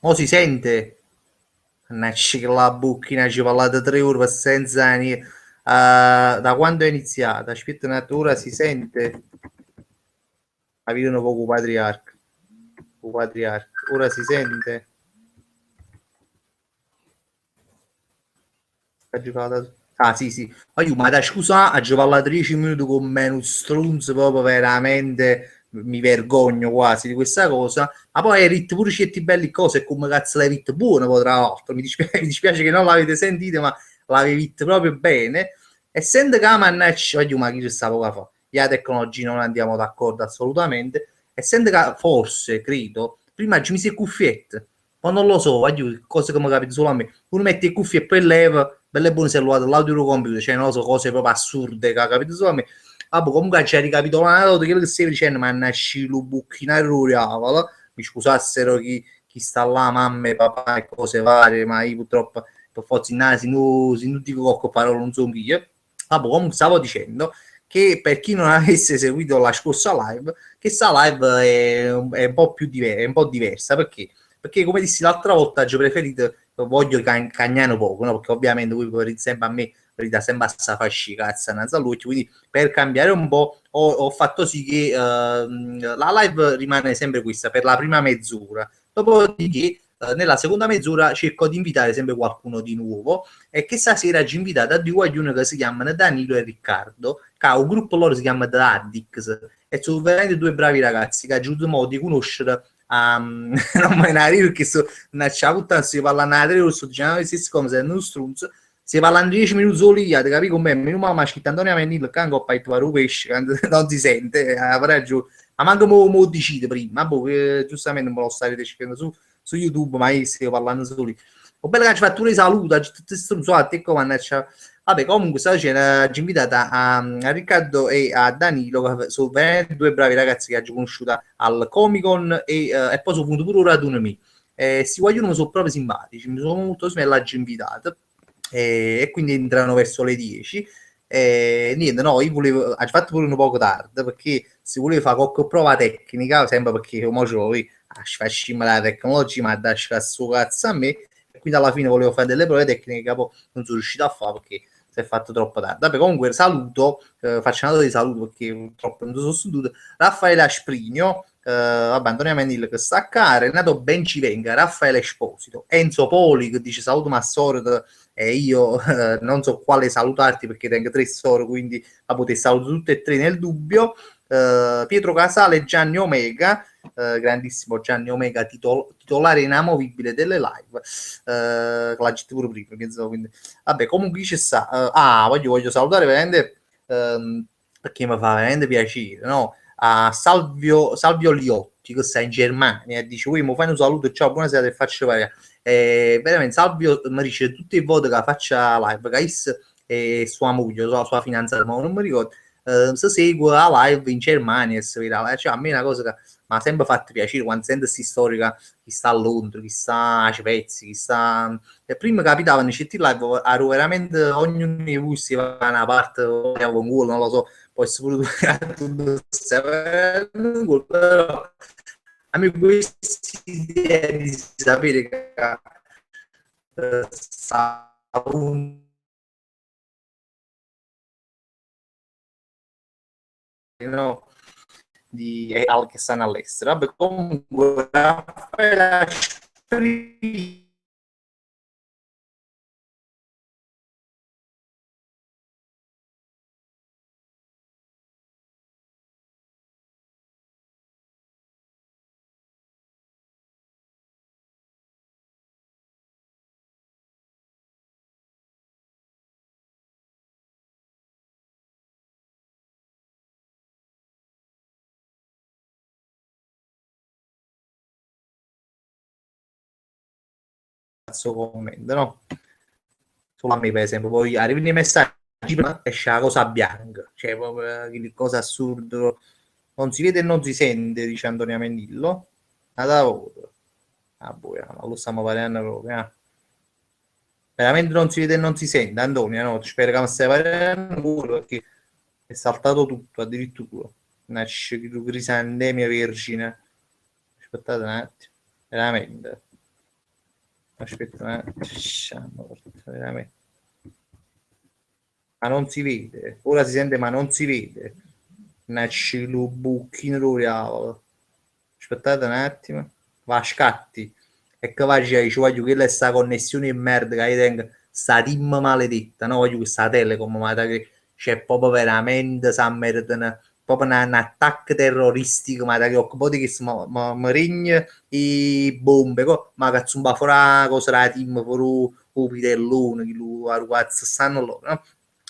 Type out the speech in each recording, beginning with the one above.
Mo si sente? Nasci che la bucchina ci parlate 3 ore per senza da quando è iniziata? Aspetta ora si sente? A vedere un po' con patriarca. Con patriarca. Ora si sente? Ah sì sì. Ma dai scusa, a giocare 10 minuti con me, un strunz proprio veramente mi vergogno quasi di questa cosa. Ma poi hai ritto pure certi belli cose e come cazzo l'hai ritto buono poi tra l'altro. Mi dispiace che non l'avete sentito, ma l'avevi ritto proprio bene. Essendo che mannaggia, ma chi ci sta poco fa? La tecnologia non andiamo d'accordo assolutamente. Essendo che forse, credo, prima ci mise cuffiette. Ma non lo so, cose che mi capita solo a me. Uno mette le cuffie e poi leva, belle buone cellulare, l'audio computer, cioè non lo so, cose proprio assurde che capito solo a me. Ah, boh, comunque c'è ricapitolato quello che stai dicendo, ma nasci lu bucchinario ruriavala, mi scusassero chi sta là, mamma e papà e cose varie, ma io purtroppo per forza innanzi, non dico che parole non so io. Ah, boh, comunque stavo dicendo che per chi non avesse seguito la scorsa live, che sta live è un po' più è un po' diversa, perché come dissi l'altra volta, il gioco preferito voglio cagnano poco, no? Perché ovviamente voi per sempre a me verità sempre a fasci cazzo a lui, quindi per cambiare un po' ho fatto sì che la live rimane sempre questa per la prima mezz'ora, dopodiché nella seconda mezz'ora cerco di invitare sempre qualcuno di nuovo e che stasera ci invitate a due uno che si chiamano Danilo e Riccardo, che ha un gruppo loro si chiama The Addicts e sono veramente due bravi ragazzi che ha avuto modo di conoscere non me ne arrivo perché non c'è puttana si parla a 3 ore sto dicendo le stesse cose non strunzo si parla in 10 minuti soli capi con me meno male ma scritto Antonio Mennillo che anche ho paito a pesce non si sente avrà ragione ma manco mo decide prima ma boh, giustamente non me lo state dicendo su YouTube ma io stiamo parlando soli ho bello che ci fatto pure saluto tutti strunzati ecco quando c'è. Vabbè, comunque stavo dicendo, ci invitata a Riccardo e a Danilo, che sono veramente due bravi ragazzi che ho conosciuto al Comic Con e poi sono venuto pure ora ad una me. Si vogliono, sono proprio simpatici, mi sono molto smellaggio invitato e quindi entrano verso le 10. Niente, no, io volevo, ho fatto pure un poco tardi perché si voleva fare qualche prova tecnica, sempre perché come ce l'ho, facciamo la tecnologia, ma da suo cazzo a me, e quindi alla fine volevo fare delle prove tecniche che poi non sono riuscito a fare perché si è fatto troppo tardi. Vabbè, comunque saluto, faccio una nota di saluto perché purtroppo non sono studiato. Raffaele Asprigno, vabbè, Antonio Menil che sta a Renato Bencivenga, Raffaele Esposito, Enzo Poli che dice saluto Massordo e io non so quale salutarti perché tengo 3 storie, quindi la potete salutare tutte e tre nel dubbio. Pietro Casale, Gianni Omega, grandissimo Gianni Omega, titolare inamovibile delle live, la GT pure prima, penso, quindi vabbè, comunque c'è sta. Voglio salutare veramente perché mi fa veramente piacere, no? A Salvio Liotti che sta in Germania e dice: mi fai un saluto, ciao, buonasera, e faccio vedere. Veramente Salvio mi dice tutte le volte che faccia live, che e sua moglie, sua fidanzata, ma non mi ricordo. Se segue la live in Germania e si vede, cioè, a me è una cosa che mi ha sempre fatto piacere quando sento questa storia chi sta a Londra, chi sta a Svezia, chi sta e prima capitava nei CT live ero veramente ognuno di voi si va da una parte avevo un gol non lo so poi pure un gol però a me questa idea di sapere che sta un no, di al che stanno all'estero vabbè comunque Raffaele cazzo commento no? Solo a me per esempio poi arrivano i messaggi esce la cosa bianca cioè proprio cosa assurdo non si vede e non si sente dice Antonio Mendillo nada voto ah boh ma lo stiamo parlando proprio veramente non si vede e non si sente Antonio no? Spero che mi stai parlando pure perché è saltato tutto addirittura nasce crisandemia vergine aspettate un attimo veramente Aspetta, veramente. Ma non si vede. Ora si sente, ma non si vede. Nasci lo bucchino diavolo. Aspettate un attimo. Va a scatti. E che va ci voglio quella è sta connessione di merda che io tengo. Sta team maledetta, no? Voglio questa telecom, ma che c'è proprio veramente sta merda. Proprio un attacco terroristico, ma che occupato che mi regna e bombe. Ma che zumba fuori cosa la team, fuori o pitellone, che lo a ragazzi stanno loro, no?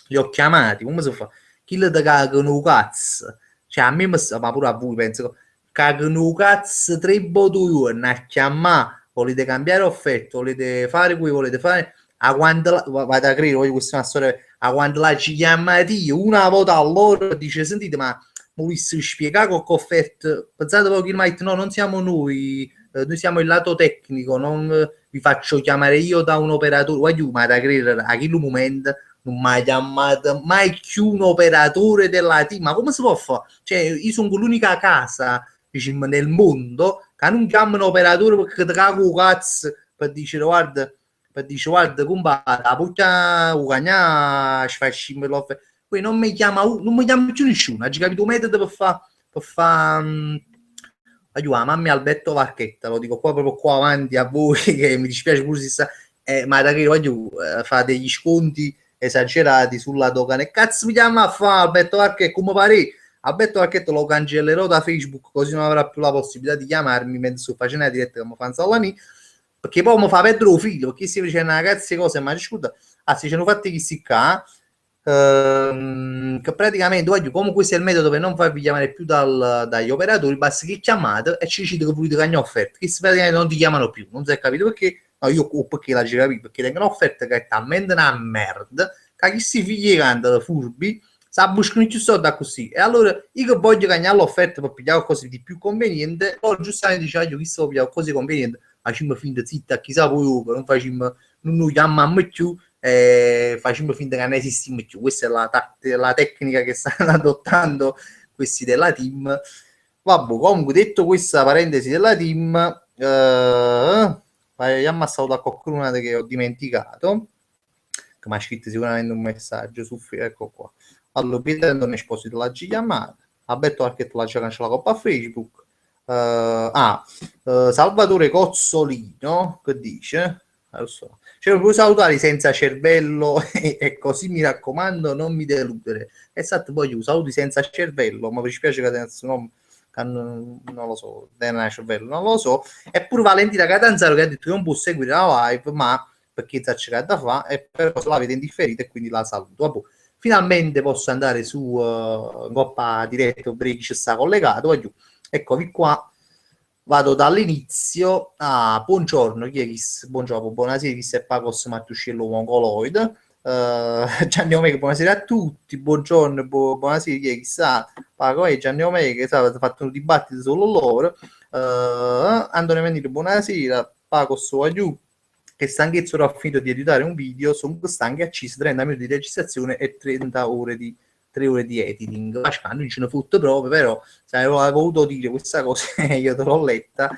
Li ho chiamati, come si fa? Chi le cagano cazzo? Cioè a me, ma pure a voi penso, cagano cazzo 3 bottoni a chiamare, volete cambiare offerta, volete fare qui, volete fare, a quando vado a credere, questa è una storia, a quando la ci chiamate io, una volta all'ora, dice, sentite, ma mi volessi spiegare che offerta, pensate voi che no, non siamo noi, noi siamo il lato tecnico, non vi faccio chiamare io da un operatore, voglio, ma da credere, a quel momento non mi ha chiamato mai più un operatore della team, ma come si può fare? Cioè, io sono l'unica casa, diciamo, nel mondo che non chiama un operatore perché ti cago cazzo per dire guarda compare la puttana ucagna ci facciamo l'offerta. Poi non mi chiama più nessuno, ha capito un metodo per fa aiuta, mamma Alberto Varchetta, lo dico qua proprio qua avanti a voi che mi dispiace pure se sta ma da che voglio fa degli sconti esagerati sulla dogana e cazzo mi chiama a fa Alberto Varchetta come pare Alberto Varchetta lo cancellerò da Facebook così non avrà più la possibilità di chiamarmi mentre sto facendo la diretta che mi fa Zallani perché poi mi fa perdere un figlio perché si dice una cazzo cose ma scusa si sono fatti questi qua che praticamente voglio comunque sia il metodo per non farvi chiamare più dagli operatori basta che chiamate e ci dite che volete che offerte che praticamente non ti chiamano più non si è capito perché no io perché la ci capito perché tengono offerte che è talmente una merda che questi figli cantano furbi sa buscano più soldi così e allora io che voglio cagnare l'offerta per pigliare qualcosa di più conveniente loro giustamente dice io visto pigliare cose convenienti facciamo finta zitta chissà poi non facciamo non lo chiamiamo più facciamo finta che non esistiamo più questa è la tecnica che stanno adottando questi della team vabbè comunque detto questa parentesi della team andiamo a salutare qualcuno che ho dimenticato che mi ha scritto sicuramente un messaggio su ecco qua allora Pietro Antonio Esposito l'ha chiamata Alberto Archetto l'ha già cancellato a Facebook Salvatore Cozzolino che dice cioè puoi salutare senza cervello e così mi raccomando non mi deludere esatto poi io saluti senza cervello ma mi dispiace che adesso non lo so non cervello non lo so eppure Valentina Catanzaro che ha detto che non può seguire la live ma perché c'è cercato da fare e però se l'avete indifferita e quindi la saluto vabbè finalmente posso andare su Coppa Diretto Break ci sta collegato voglio eccovi qua vado dall'inizio buongiorno Chiechis buongiorno buonasera chi se Pagos Mattuscello Mongoloid Gianni Omega buonasera a tutti buongiorno buonasera Chiechis Pago e Gianni Omega avete fatto un dibattito solo loro Antonio Menino buonasera Pagos Wagyu che stanchezza ho finito di editare un video sono stanchi accisi 30 minuti di registrazione e 30 ore di 3 ore di editing non ce ne fotte proprio però se avevo voluto dire questa cosa io te l'ho letta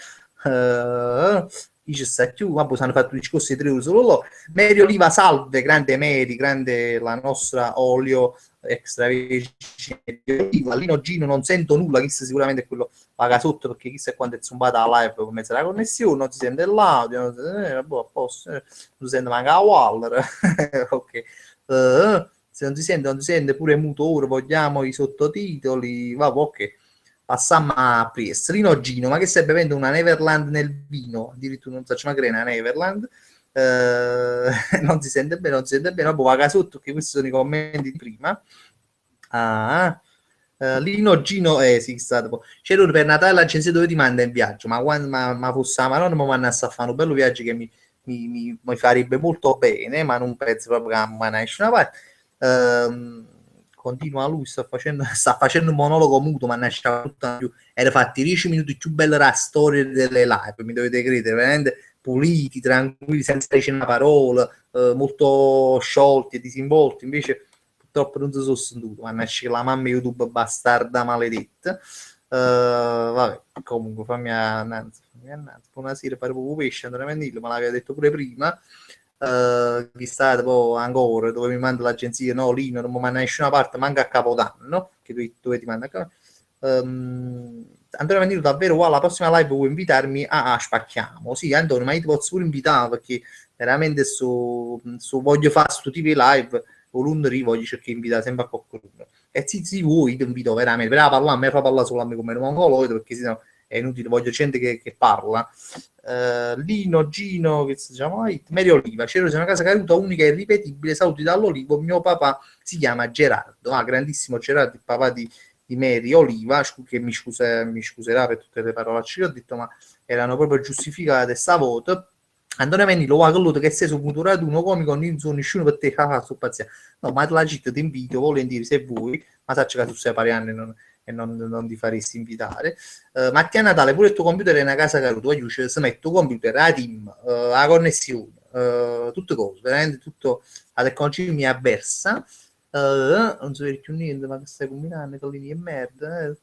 dice sta più vabbè hanno fatto un discorso di 3 ore solo loro Mary Oliva salve grande Mary grande la nostra olio extravergine di oliva Lino Gino non sento nulla chissà sicuramente è quello paga sotto perché chissà quanto è zumbata la live per mezzo della connessione non si sente l'audio non si sente, boh, a posto, non si sente manca la Waller ok se non si sente pure muto ora vogliamo i sottotitoli vabbè ok passiamo a Priestrino Gino ma che stai bevendo una Neverland nel vino addirittura non so ma crena Neverland non si sente bene vabbè vaga sotto che questi sono i commenti di prima Lino Gino sì stato c'era per Natale l'agenzia dove ti manda in viaggio ma quando ma fosse ma non mi vanno a fare un bello viaggio che mi farebbe molto bene ma non penso proprio che mi esce una parte continua lui sta facendo un monologo muto ma nasce tutta più era fatti 10 minuti più bella la storia delle live mi dovete credere veramente puliti tranquilli senza dire una parola molto sciolti e disinvolti invece purtroppo non si sono sentito ma nasce la mamma YouTube bastarda maledetta vabbè comunque fammi buonasera, fare poco pesce, Antonio Mennillo, me l'aveva detto pure prima, che sta poi ancora, dove mi manda l'agenzia, no, Lino, non mi manda da nessuna parte, manca a Capodanno, no? Che dove ti manda a Capodanno. Antonio Mennillo, davvero, qua, la prossima live vuoi invitarmi? Spacchiamo. Sì, Antonio, ma io ti posso pure invitare, perché veramente voglio fare sto tipo di live, o lunedì voglio cercare di invitare sempre a qualcuno. E sì, vuoi, ti invito veramente, però parlare, a me fa parlare solo a me come un mongoloide, perché sennò è inutile, voglio gente che parla. Lino, Gino, che si chiama? Mary Oliva, c'era una casa caduta unica e irripetibile, saluti dall'Olivo, mio papà si chiama Gerardo, grandissimo Gerardo, il papà di Mary Oliva, che mi scuserà per tutte le parolacce che ho detto, ma erano proprio giustificate sta voto. Antonio Mennillo, va quello che sei su muturato uno comico, non sono nessuno per te, sto pazienza. No, ma la città ti invito, volentieri, se vuoi, ma sacci che tu sei pari anni non ti faresti invitare. Mattia Natale, pure il tuo computer è una casa caduta, io ci metto il computer, la team, la connessione, tutte cose, veramente tutto, la tecnologia mi avversa. Non so più niente, ma che stai combinando, Callini e merda,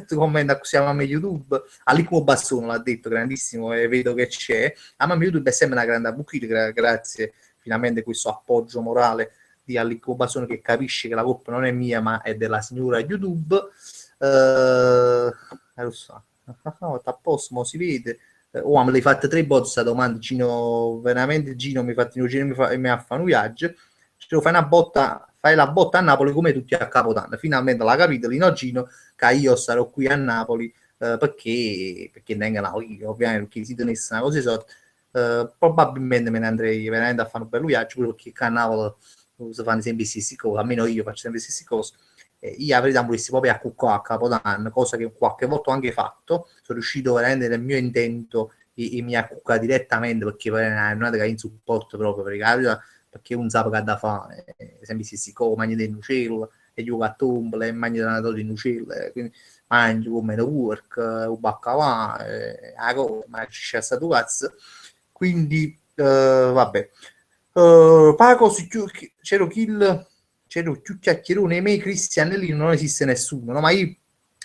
tu commenta così a me YouTube, Alicumo Bassone l'ha detto, grandissimo, e vedo che c'è, a me YouTube è sempre una grande bucchita, grazie finalmente questo appoggio morale di Alicumo Bassone che capisce che la colpa non è mia ma è della signora YouTube. Lo so, a posto, mo si vede. Me l'hai fatte 3 volte questa domanda, Gino, veramente Gino mi fa mi ha fatto un viaggio. Cioè, fai la botta a Napoli come tutti a Capodanno. Finalmente l'ha capito Lino Gino che io sarò qui a Napoli perché vengono io, ovviamente perché si tenesse una cosa sotto. Probabilmente me ne andrei veramente a fare un bel viaggio pure perché a Napoli si fanno sempre le stesse cose, almeno io faccio sempre le stesse cose. Io avrei volessi proprio a cuccare a Capodanno, cosa che qualche volta ho anche fatto, sono riuscito veramente nel mio intento e mi ha cuccato direttamente perché non è che in supporto proprio perché un sapo che ha da fare, sempre si cose, mangi dei nucelli, e gioca a tombola, e mangi da di nucelli, quindi mangi come work, un baccalà, ma c'è stato cazzo, quindi vabbè. Paco, c'ero kill c'ero più chiacchierone, me Cristianelli non esiste nessuno, no? Ma io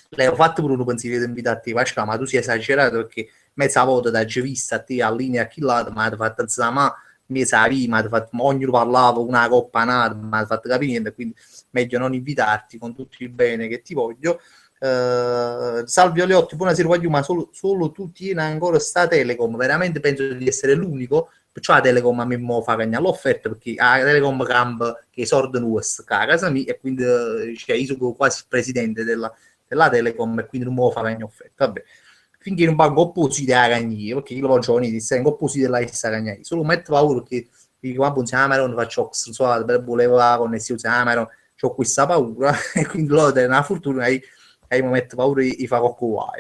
le ho fatto pure un pensiero di invitarti, ma tu sei esagerato perché mezza volta da vista a te a linea killato, ma ti fatto zama, mi sapevi, ma ti fatto ognuno parlava una coppa nata, ma ti fatto capire niente, quindi meglio non invitarti con tutto il bene che ti voglio. Salve Oleotti, buonasera, voglio, ma solo tu tieni ancora sta Telecom, veramente penso di essere l'unico, perciò la Telecom a me mo fa cagnare l'offerta perché la Telecom cambia che i soldi nostri a casa mia e quindi cioè, io sono quasi il presidente della Telecom e quindi non me lo fa cagnare offerta, vabbè. Finché non pago opposite a cagnare, perché io lo faccio venire, se opposite della stessa cagnare, solo metto paura perché quando non faccio per volevo la connessione Amazon, ho questa paura e quindi loro è una fortuna e mi metto paura di fare qualcosa.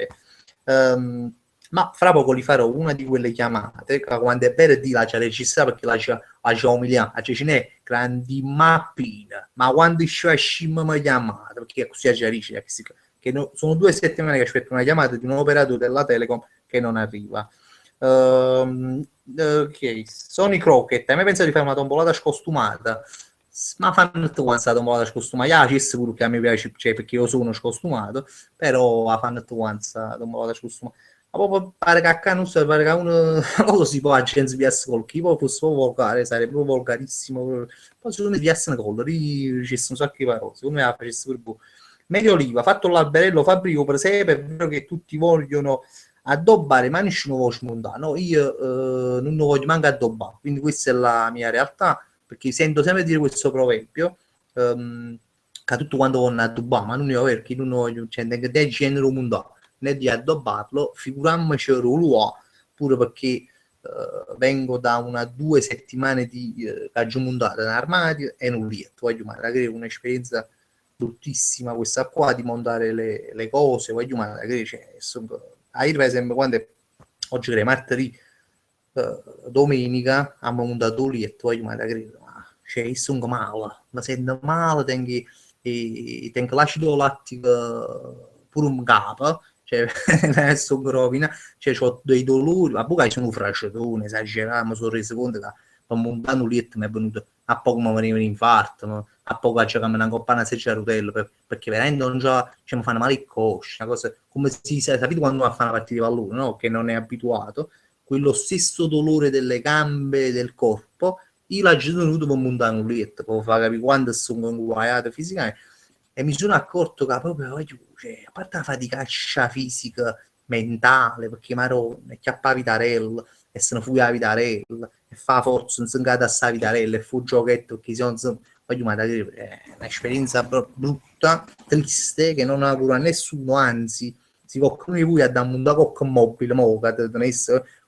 Ma fra poco li farò una di quelle chiamate quando è bene di la c'è registrare perché la c'è umiliante, c'è ne grandi mappine, ma quando esce mi chiamate perché così c'è dice che sono 2 settimane che aspetto una chiamata di un operatore della Telecom che non arriva. Ok, Sony Crockett, a me pensa di fare una tombolata scostumata, ma fanno questa tombolata scostumata, c'è sicuro che a me piace, cioè, perché io sono scostumato, però fanno questa tombolata scostumata. Ma proprio pare che non so, pare che uno lo si può aggiungere via col chi poi fosse proprio volgare, sarebbe proprio volgarissimo. Poi secondo me via colori, ci sono un sacco di parole, secondo me la facesse pure buono. Meglio Oliva, fatto l'alberello Fabbrico per sempre, è vero che tutti vogliono addobbare, ma nessuno vuole smontare, no? Io non lo voglio manco addobbare, quindi questa è la mia realtà, perché sento sempre dire questo proverbio, che tutto quanto vogliono addobbare, ma non è vero, che non voglio, cioè, che genere mondo né di addobbarlo, figuriamoci Ruluà, pure perché vengo da 2 settimane di caggio montato in armadio e non riesco, voglio magari un'esperienza bruttissima questa qua di montare le cose, voglio magari cioè, per esempio quando oggi è martedì, domenica abbiamo montato lì e voglio magari cioè io sono male, mi sento male, tengo l'acido lattico pure un capo, cioè sono rovina, cioè ho dei dolori, ma poi sono fracciatone, esagerato, mi sono reso conto che montando lì mi è venuto a poco mi veniva un infarto, a poco a giocare una coppa una sedia a rotelle, perché veramente non già, cioè, mi fanno male il coscio, una cosa, come si sa, sapete quando va a fare una partita di pallone, no? Che non è abituato, quello stesso dolore delle gambe, del corpo, io l'ho già tenuto per montare un letto, per far capire quanto sono inguaiato fisicamente, e mi sono accorto che proprio, cioè, a parte la faticaccia fisica, mentale, perché maronna, e chiappa vitarella, e se ne fu la vitarella, e fa forza, non si incada a sta vitarella, e fu un giochetto, perché se non voglio mai dire, è un'esperienza brutta, triste, che non auguro a nessuno, anzi, se qualcuno di voi ha da un mondo con mobile, mo, che te ne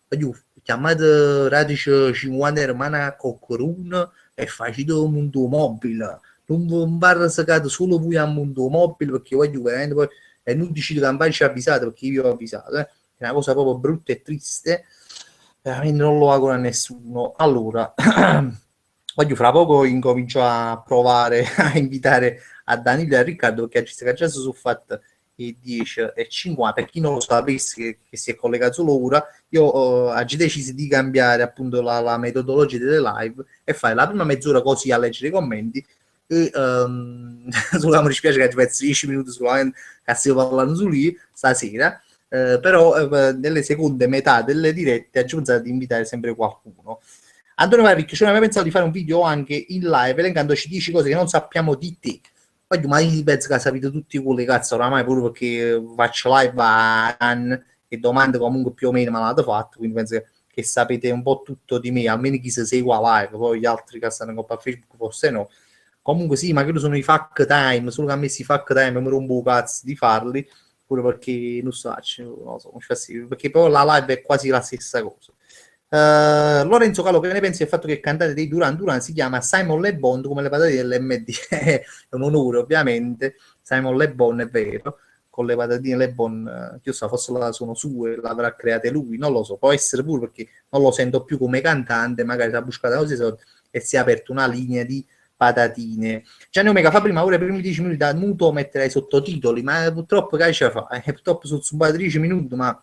voglio chiamate radice 50 hermana a Coccorun e facete un mondo mobile, non va sacato solo voi a mondo mobile, perché voglio veramente poi, e non dici che campagna ci ha avvisato, perché io ho avvisato, è una cosa proprio brutta e triste, veramente non lo auguro a nessuno. Allora, voglio fra poco incomincio a provare a invitare a Danilo e a Riccardo, perché ci già sono fatto i 10 e 50. Per chi non lo sapesse, che si è collegato solo ora, io ho deciso di cambiare appunto la metodologia delle live e fare la prima mezz'ora così a leggere i commenti. E, solo mi dispiace che ci penso 10 minuti solamente che stiamo parlando su lui stasera. Però nelle seconde metà delle dirette ho pensato di invitare sempre qualcuno. Antonio Varricchio, ci aveva pensato di fare un video anche in live elencandoci 10 cose che non sappiamo di te. Poi ma io penso che sapete tutti quelle cazzo oramai, pure perché faccio live a anni e domande comunque più o meno me l'hanno fatto, quindi penso che sapete un po' tutto di me, almeno chi si segue a live, poi gli altri che stanno a Facebook forse no. Comunque sì, ma quello sono i fuck time, solo che a me si fuck time mi rompo un cazzo di farli, pure perché non so, non so, perché poi la live è quasi la stessa cosa. Lorenzo Calo, che ne pensi del fatto che il cantante dei Duran Duran si chiama Simon Le Bon come le patate dell'MD? È un onore, ovviamente. Simon Le Bon è vero, con le patatine Le Bon, io so, forse sono sue, l'avrà create lui, non lo so, può essere pure perché non lo sento più come cantante, magari si è buscata così e si è aperta una linea di patatine. Gianni Omega fa prima, ora i primi 10 minuti da muto metterei sottotitoli, ma purtroppo che ce fa? Purtroppo sono zumbati 10 minuti, ma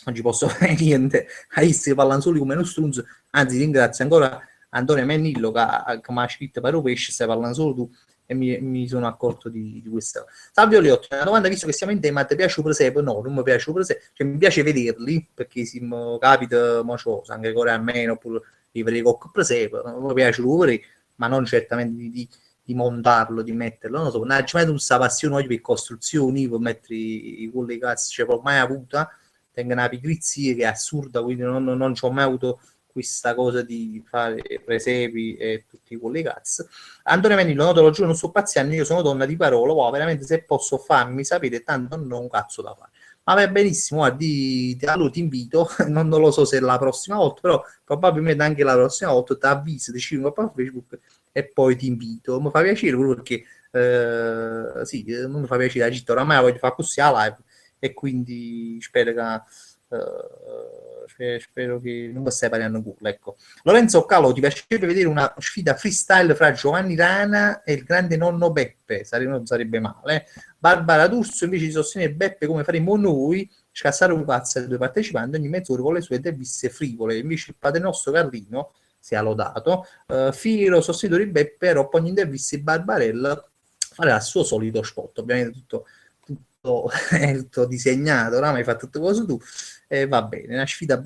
non ci posso fare niente. Adesso parlano solo come uno strunzo, anzi ringrazio ancora Antonio Mennillo che mi ha scritto per pesce, stai parlando solo tu e mi sono accorto di questo. Salve Oliotti, una domanda, visto che siamo in tema, ti piace il presepe? No, non mi piace il presepe, cioè mi piace vederli, perché se mi capita, ma anche ancora almeno, oppure di vedere con il presepe, non mi piace lui, ma non certamente di montarlo, di metterlo, non so, non ci metto questa passione per costruzioni, per mettere i collegati, cioè proprio mai avuta, tengo una pigrizia che è assurda, quindi non ci ho mai avuto questa cosa di fare presepi e tutti quei cazzo. Antonio Menillo, no, te lo giuro, non sto pazziando, io sono donna di parola, wow, veramente se posso farmi sapere, tanto non ho un cazzo da fare. Ma va benissimo, allora ti invito, non lo so se la prossima volta, però probabilmente anche la prossima volta ti avviso, ti scrivo per Facebook e poi ti invito. Mi fa piacere proprio perché sì, mi fa piacere la città, oramai la voglio fare così a live e quindi spero che non mi stai parlando culo, ecco. Lorenzo Calo, ti piacerebbe vedere una sfida freestyle fra Giovanni Rana e il grande nonno Beppe? Non sarebbe male. Barbara D'Urso invece di sostenere Beppe come faremo noi, scassare un cazzo ai due partecipanti ogni mezz'ora con le sue interviste frivole. Invece il padre nostro Carlino si è lodato. Fiero sostenitore di Beppe, però ogni intervista di Barbarella farà il suo solito spot, ovviamente è tutto disegnato, oramai fa tutto cosa tu e va bene, una sfida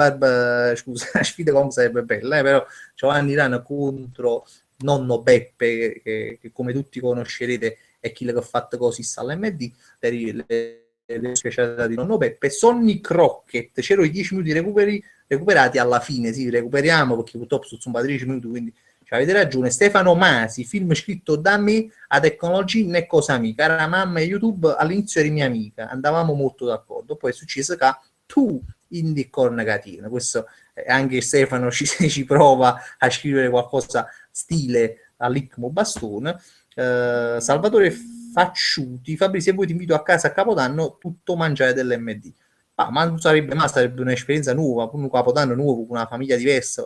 scusa, una sfida comunque sarebbe bella, però Giovanni Rana contro nonno Beppe che come tutti conoscerete è chi che ha fatto così all'MD le specialità di nonno Beppe. Sonny Crockett, c'erano i 10 minuti recuperati alla fine, sì, recuperiamo perché purtroppo sono 13 minuti, quindi avete ragione. Stefano Masi, film scritto da me, a tecnologia non è cosa mia, cara mamma e YouTube all'inizio eri mia amica, andavamo molto d'accordo, poi è successo che tu indi con negativa, questo anche Stefano ci prova a scrivere qualcosa stile all'Icmo Bastone. Salvatore Facciuti, Fabrizio, e voi ti invito a casa a Capodanno, tutto mangiare dell'MD. Ma non sarebbe mai, sarebbe un'esperienza nuova, un capodanno nuovo, con una famiglia diversa.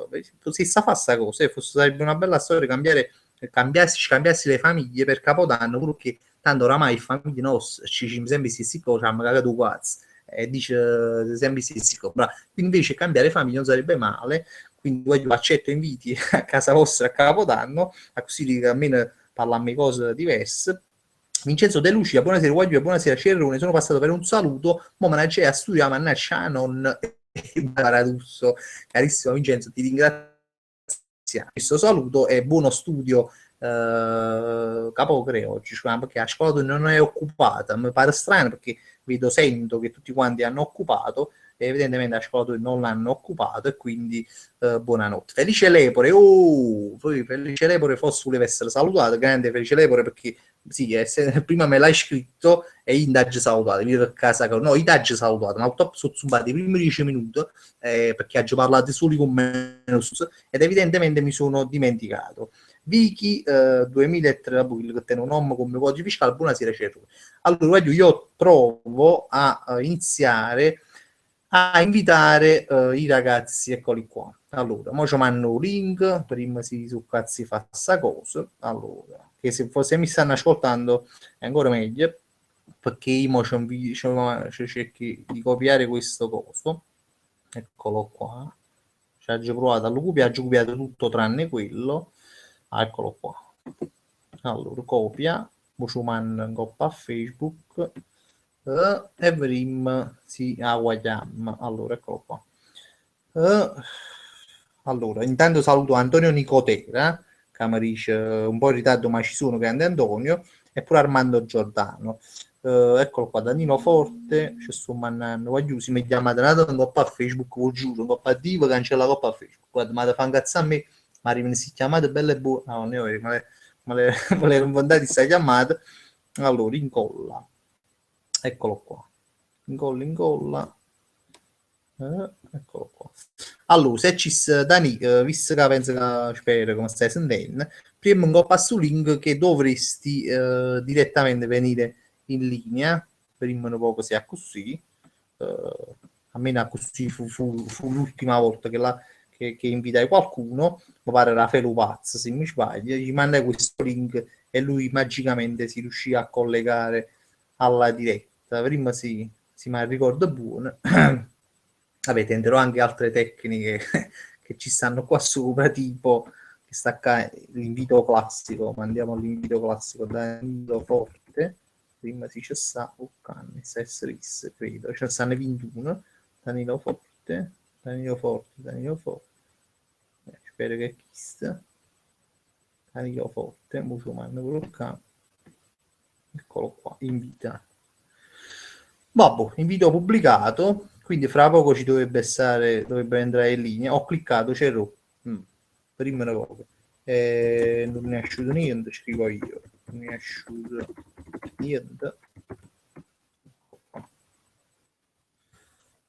Si sa fare sta cosa, sarebbe una bella storia cambiarsi le famiglie per capodanno, perché tanto oramai le famiglie nostre ci sempre stessi cose, hanno cagato quasi. E dice sempre stessi cose. Quindi invece cambiare famiglia non sarebbe male, quindi voglio accetto inviti a casa vostra a capodanno, a così che almeno parlarmi cose diverse. Vincenzo De Lucia, buonasera Guaglio, buonasera Cerrone, sono passato per un saluto, mo me ne c'è a studiare, mannaggia non Paradusso. Carissimo Vincenzo, ti ringrazio questo saluto e buono studio capo creo oggi, cioè, perché a scuola non è occupata, mi pare strano perché sento che tutti quanti hanno occupato e evidentemente a scuola non l'hanno occupato e quindi buonanotte. Felice Lepore, Felice Lepore forse voleva essere salutato, grande Felice Lepore perché sì, prima me l'hai scritto e io indaggi salutato, mi a casa, no, io t'aggi salutato, ma purtroppo sono zumbati i primi 10 minuti perché oggi parlato solo con me ed evidentemente mi sono dimenticato. Vicky 2003 che tiene un nome come codice fiscale, buonasera Cerro. Allora io provo a iniziare a invitare i ragazzi, eccoli qua. Allora, mo ci mando un link, prima si su cazzi fa sta cosa. Allora, che se mi stanno ascoltando è ancora meglio, perché io cerchi di copiare questo coso. Eccolo qua. Ci ha già provato ha già copiato tutto tranne quello. Ah, eccolo qua. Allora, copia, Musuman coppa a Facebook e Vrim si aguagliam. Allora, eccolo qua. Allora, intanto saluto Antonio Nicotera, che mi dice un po' in ritardo ma ci sono, grande Antonio, e pure Armando Giordano. Eccolo qua, Danilo Forte, ci sto mannando, voglio si mi chiama Donato un coppa a Facebook, lo giuro, un coppa a divo, cancella la coppa a Facebook. Guarda, ma da fa incazzare a me, ma si chiamate belle e buone, no, non è vero, ma le inventati sta chiamata. Allora, incolla, eccolo qua, incolla. Eccolo qua. Allora, se ci Dani, visto che penso che spero come stai sentendo, prima un passo link che dovresti direttamente venire in linea, prima un po' sia così, almeno così fu l'ultima volta che invitai qualcuno, mi pare Raffaele Pazzo, se mi sbaglio, gli mandai questo link e lui magicamente si riuscì a collegare alla diretta. Prima si mi ricordo buono. Vabbè, tenderò anche altre tecniche che ci stanno qua sopra, tipo che sta qua l'invito classico, mandiamo l'invito classico Danilo Forte, prima si ci sta, credo, ce ne stanno 21, Danilo Forte, Danilo Forte, spero che chista, Danilo Forte, musulmano bloccare, eccolo qua, invita. Vabbè, invito pubblicato, quindi fra poco ci dovrebbe entrare in linea. Ho cliccato, c'ero. Prima una cosa. Non ne è asciuto niente, scrivo io. Non ne è asciuto niente.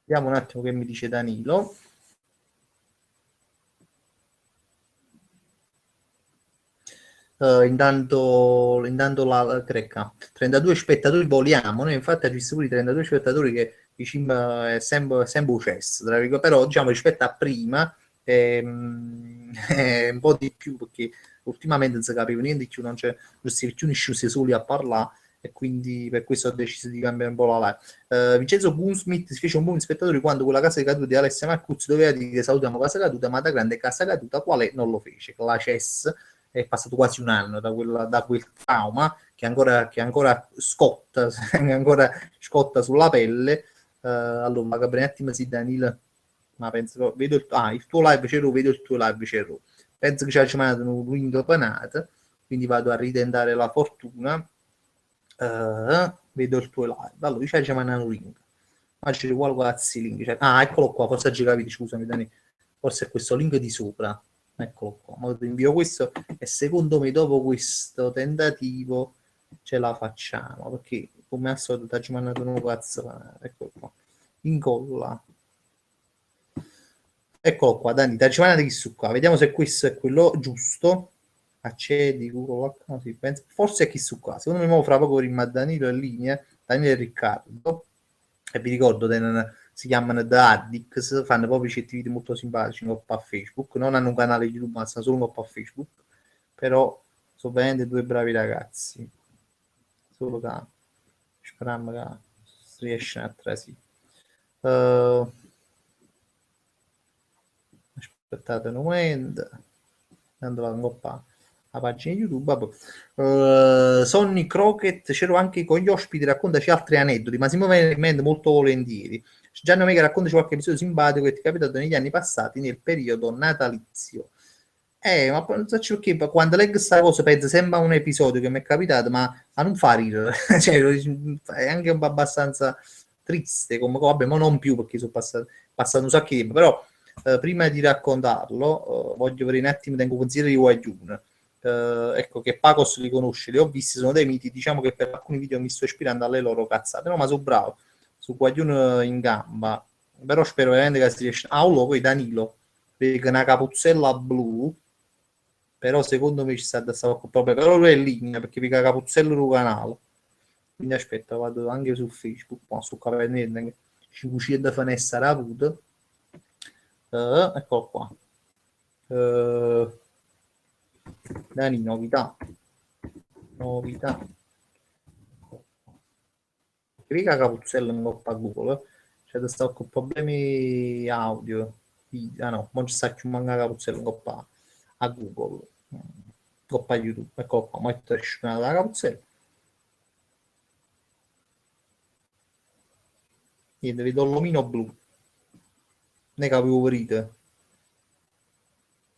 Vediamo un attimo che mi dice Danilo. Intanto la Crecca 32 spettatori vogliamo, noi infatti abbiamo visto pure i 32 spettatori che diciamo è sempre un cesso, però diciamo rispetto a prima è un po' di più perché ultimamente non si capiva niente di più, non si più nessuno soli a parlare e quindi per questo ho deciso di cambiare un po' la live. Vincenzo Gunsmith si fece un buon spettatore quando quella casa caduta di Alessia Marcuzzi doveva dire salutiamo casa caduta, ma da grande casa caduta quale non lo fece, la CES è passato quasi un anno da quel trauma che ancora scotta, che ancora scotta sulla pelle. Allora, capire un attimo sì, Danilo, ma penso che vedo il tuo live c'ero, vedo il tuo live c'ero. Penso che ci ha mandato un window panata, quindi vado a ritentare la fortuna. Vedo il tuo live. Allora, ci ha mandato un link. Ma c'è qualcosa link. Eccolo qua, forse già capito, scusami Dani. Forse è questo link di sopra. Eccolo qua, ma ti invio questo e secondo me dopo questo tentativo ce la facciamo perché come al solito ci mandato un cazzo, eccolo qua, incolla, eccolo qua, Dani, ci mandate chi su qua, vediamo se questo è quello giusto, accedi, Google, sì, penso, forse è chi su qua, secondo me fra poco rimane Danilo in linea, Danilo e Riccardo, e vi ricordo si chiamano The Addicts, fanno proprio certi molto simpatici un po' a Facebook, non hanno un canale YouTube, ma stanno solo un po' a Facebook, però sono veramente due bravi ragazzi, solo che speriamo che si riesce a trasì. Aspettate un momento, tanto la coppa. la pagina YouTube, Sonny Crockett, c'ero anche con gli ospiti, raccontaci altri aneddoti, ma si muove in mente molto volentieri. Gianni Omega, raccontaci qualche episodio simpatico che ti è capitato negli anni passati nel periodo natalizio. Ma pensaci perché quando leggo questa cosa penso sembra un episodio che mi è capitato, ma non fa ridere, cioè, è anche un po' abbastanza triste, come vabbè, ma non più perché sono passato un sacco di tempo, però prima di raccontarlo voglio vedere un attimo, tengo consiglio di Guaglione. Ecco che Pacos li conosce, li ho visti, sono dei miti, diciamo che per alcuni video mi sto ispirando alle loro cazzate, no, ma sono bravo, su Guaglione in gamba, però spero veramente che si riesca. Ah, poi Danilo, perché una capuzzella blu, però secondo me ci sta da stare proprio, però lui è in linea, perché pica capuzzello sul canale, quindi aspetta, vado anche su Facebook, ma su capelli che ci cucina da fanessa raputa, eccolo qua. Dani, novità. Mica Capuzzello in coppa a Google, cioè da sto con problemi audio. Ah no, non ci sta più manca Capuzzello in coppa a Google, coppa YouTube, ecco qua, metto la Capuzzello. Niente, vedo l'omino blu. Ne capivo verite.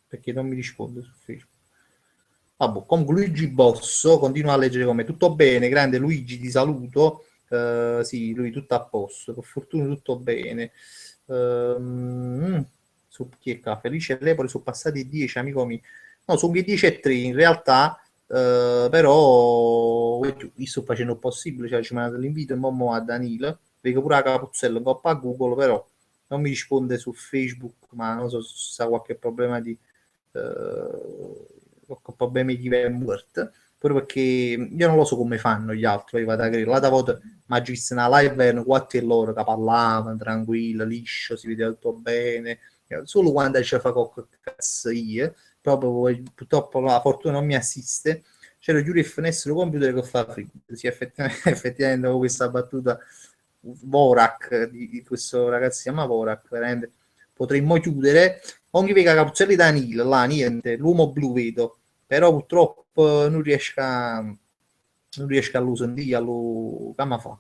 Perché non mi risponde su Facebook. Vabbè, comunque Luigi Bosso continua a leggere come tutto bene, grande Luigi, ti saluto. Sì, lui tutto a posto, per fortuna tutto bene. Su chi è qua? Felice Lepore sono passati 10, amico mio. No, sono 10 e 3 in realtà, però io sto facendo il possibile, cioè ci mando l'invito e mo a Danilo, vedo pure a Capuzzello, un po' a Google, però non mi risponde su Facebook, ma non so se c'è qualche problema di problemi di Word, proprio perché io non lo so come fanno gli altri, io vado a credere, l'altra volta mi ha visto una live erano 4 loro che parlavano tranquillo, liscio, si vedeva tutto bene, solo quando ci fa qualche cazzo io, proprio purtroppo la fortuna non mi assiste, c'era chiuso il finestrino computer che fa freddo, sì, effettivamente questa battuta Vorak di questo ragazzo si chiama Vorak, veramente potremmo chiudere. Ogni vega Capuzzelli da Nil, là niente, l'uomo blu vedo, però purtroppo non riesco a lo sentire, come fa?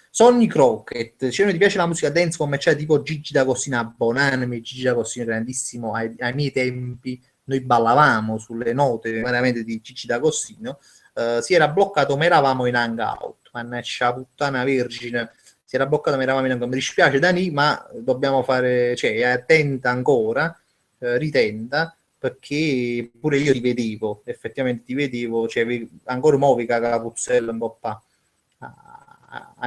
Sonny Crockett, se non ti piace la musica dance come c'è tipo Gigi D'Agostino Bonanimi, Gigi D'Agostino grandissimo ai miei tempi, noi ballavamo sulle note veramente di Gigi D'Agostino, si era bloccato ma eravamo in hangout, mannaggia puttana vergine, si era bloccato ma eravamo in hangout, mi dispiace Dani ma dobbiamo fare, cioè attenta ancora, ritenta, perché pure io ti vedevo, effettivamente ti vedevo, cioè ancora muovi Capuzzello un po' a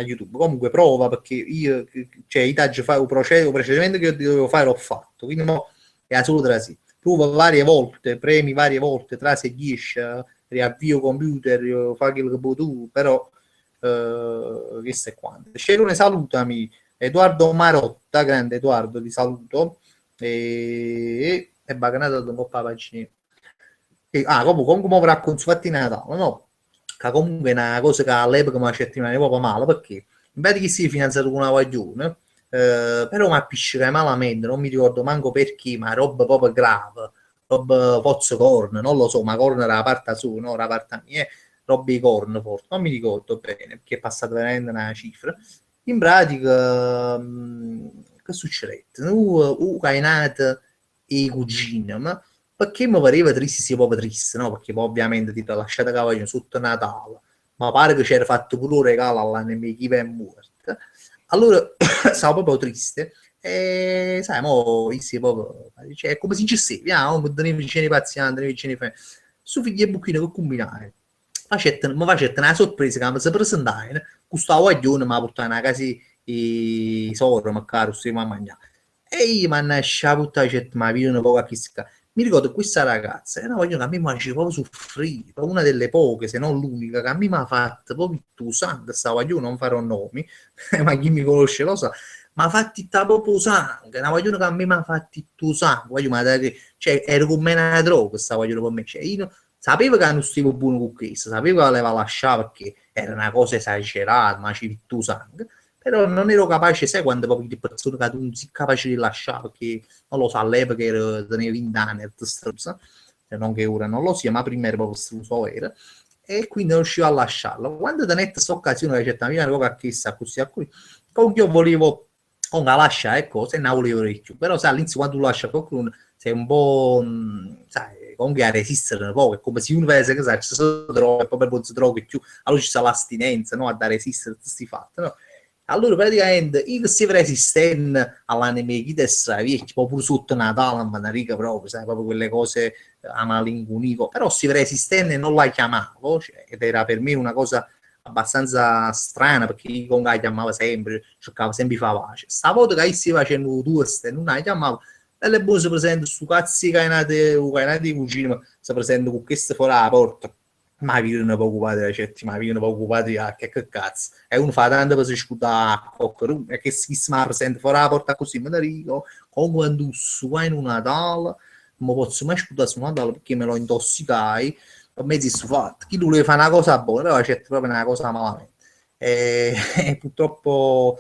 YouTube. Comunque prova perché io, cioè i taggi fai un procedimento che io dovevo fare l'ho fatto, quindi mo è solo tra sì. Prova varie volte, premi varie volte, tra se 10, riavvio computer, fai quello che vuoi tu, però questo è quanto. Scerone, salutami. Edoardo Marotta, grande Edoardo, ti saluto. E baganato da un po' la pagina. Comunque mi avrà consumato in Natale, no? Che comunque è una cosa che all'epoca mi faceva rimanere proprio male, perché in vez di si è finanziato con una guaglione, però mi appiccica malamente, non mi ricordo manco perché, ma roba proprio grave, roba forse corno, non lo so, ma corno era la parte sua, no, la parte mia, roba di corno forse, non mi ricordo bene, perché è passata veramente una cifra. In pratica, che succede? È nato i cugini, ma perché mi pareva triste, sia proprio triste, no? Perché poi ovviamente ti ho lasciato cavolo sotto Natale, ma pare che c'era fatto pure un regalo all'anno mia chi è morta. Allora stavo proprio triste e sai, mo io proprio, cioè, è come se ci sei, mi tenevi vicini pazienti, tenevi vicini su figli e bucchino che combinare. Mi facette una sorpresa che mi si presentava, questo guaglione mi ha portato a casa i soro, ma caro, si ma mangiare. E io mi hanno lasciato tutta la ma vi un po' a chi si mi ricordo questa ragazza era una che a me mi faceva proprio soffrire, una delle poche, se non l'unica, che a me mi ha fatto proprio tu sangue, stava io non farò nomi, ma chi mi conosce lo sa, ma fatti proprio sangue, una guagliona che a me mi ha fatti tu sangue, ma cioè, ero come una droga questa guagliona per me, cioè, io sapevo che non stavo buono con questo, sapevo che l'aveva lasciato perché era una cosa esagerata, ma ci tu sangue, però non ero capace, sai quando proprio di persone che non si capace di lasciare, perché non lo so, all'epoca ero, tenevo 20 anni, cioè non che ora non lo sia, ma prima era proprio escluso vero, e quindi non riuscivo a lasciarlo. Quando tenete questa occasione che c'è una cosa che chissà così a cui comunque io volevo comunque lasciare cose e non volevo più, però sai all'inizio quando tu lasci a qualcuno sei un po' sai comunque a resistere un po', è come se uno vede che sai ci sono droghe, poi per poi si droga più, allora ci sta l'astinenza, no? A da resistere a questi fatti, no? Allora praticamente io si resistente all'anemichità via, tipo pure sotto Natale, ma una riga proprio, sai, proprio quelle cose a malincunismo, però si resistente non la chiamavo, cioè, ed era per me una cosa abbastanza strana perché io con la chiamava sempre, cercava sempre di fare pace. Stavolta che si facendo due ste, non la chiamavo, e le buone si presenta su cazzi cainate di cucina, si presenta con queste fuori alla porta. Ma vivono preoccupati da certi, ma vivono preoccupati a che cazzo. E uno fa tanto per si scudare a qualcuno, e che si presenta fuori la porta così, ma dico, con quando su in un Natale, non posso mai scudare su Natale perché me lo intossicai, per me si è fatto. Chi voleva fare una cosa buona, però c'è proprio una cosa malamente. E purtroppo,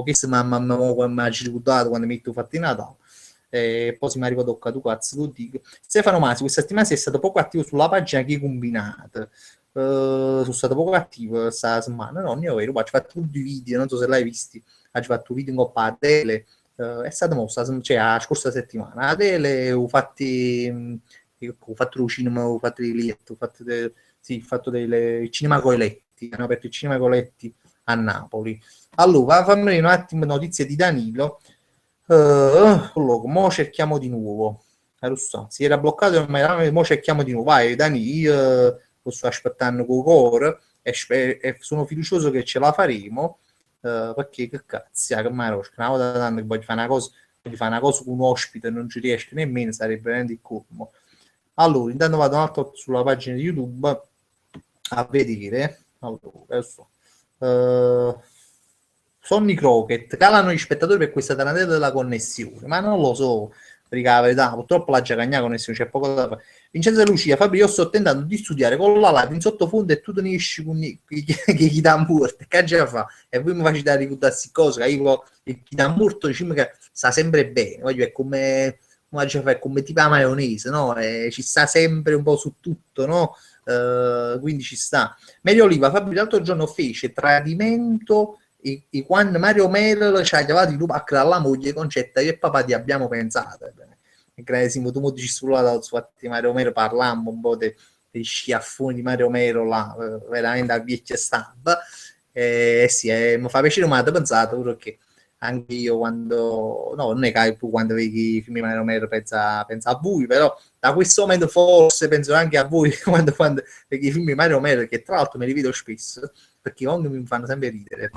che se mamma mi ha ricordato quando mi ho fatto in Natale. Poi si mi è arrivato a tu cazzo lo dico. Stefano Masi questa settimana sei stato poco attivo sulla pagina che combinate. Sono stato poco attivo questa settimana, no, io ho fatto tutti i video, non so se l'hai visti, ho fatto un video in Coppa a tele, è stata mossa, cioè la scorsa settimana, a tele ho fatto il cinema, ho fatto i lietti, sì, ho fatto il cinema Coeletti, hanno aperto il cinema Coeletti a Napoli. Allora, fammi vedere un attimo notizie di Danilo. Mo cerchiamo di nuovo. Si era bloccato, ma mo cerchiamo di nuovo. Vai, Dani, io lo sto aspettando con cuore e sono fiducioso che ce la faremo. Perché che cazzo, che mai una volta tanto che voglio fare una cosa con un ospite e non ci riesco nemmeno, sarebbe veramente il colmo. Allora, intanto vado un attimo sulla pagina di YouTube a vedere. Allora, adesso. Sonny Crockett calano gli spettatori per questa tarantella della connessione, ma non lo so, perché la verità, purtroppo la Giacagna connessione c'è poco da fare. Vincenzo e Lucia, Fabio, io sto tentando di studiare con la live in sottofondo e tu te ne esci con che chi dà morto, che già fa? E voi mi facete ricordare queste cose, che io chi dà morto diciamo che sta sempre bene, voglio, è come tipo la maionese, no? Ci sta sempre un po' su tutto, no? Quindi ci sta. Mario Oliva, Fabio, l'altro giorno fece tradimento e quando Mario Melo ci ha chiamato di a creare la moglie concetta io e papà ti abbiamo pensato gradesimo tu dici sulla di Mario Melo parlammo un po' dei schiaffoni di Mario Melo là veramente a vecchia stampa sì mi fa piacere ma ho pensato perché anche io quando no non è che tu quando vedi i film di Mario Melo pensa a voi però da questo momento forse penso anche a voi quando vedi i film di Mario Melo che tra l'altro me li vedo spesso perché mi fanno sempre ridere.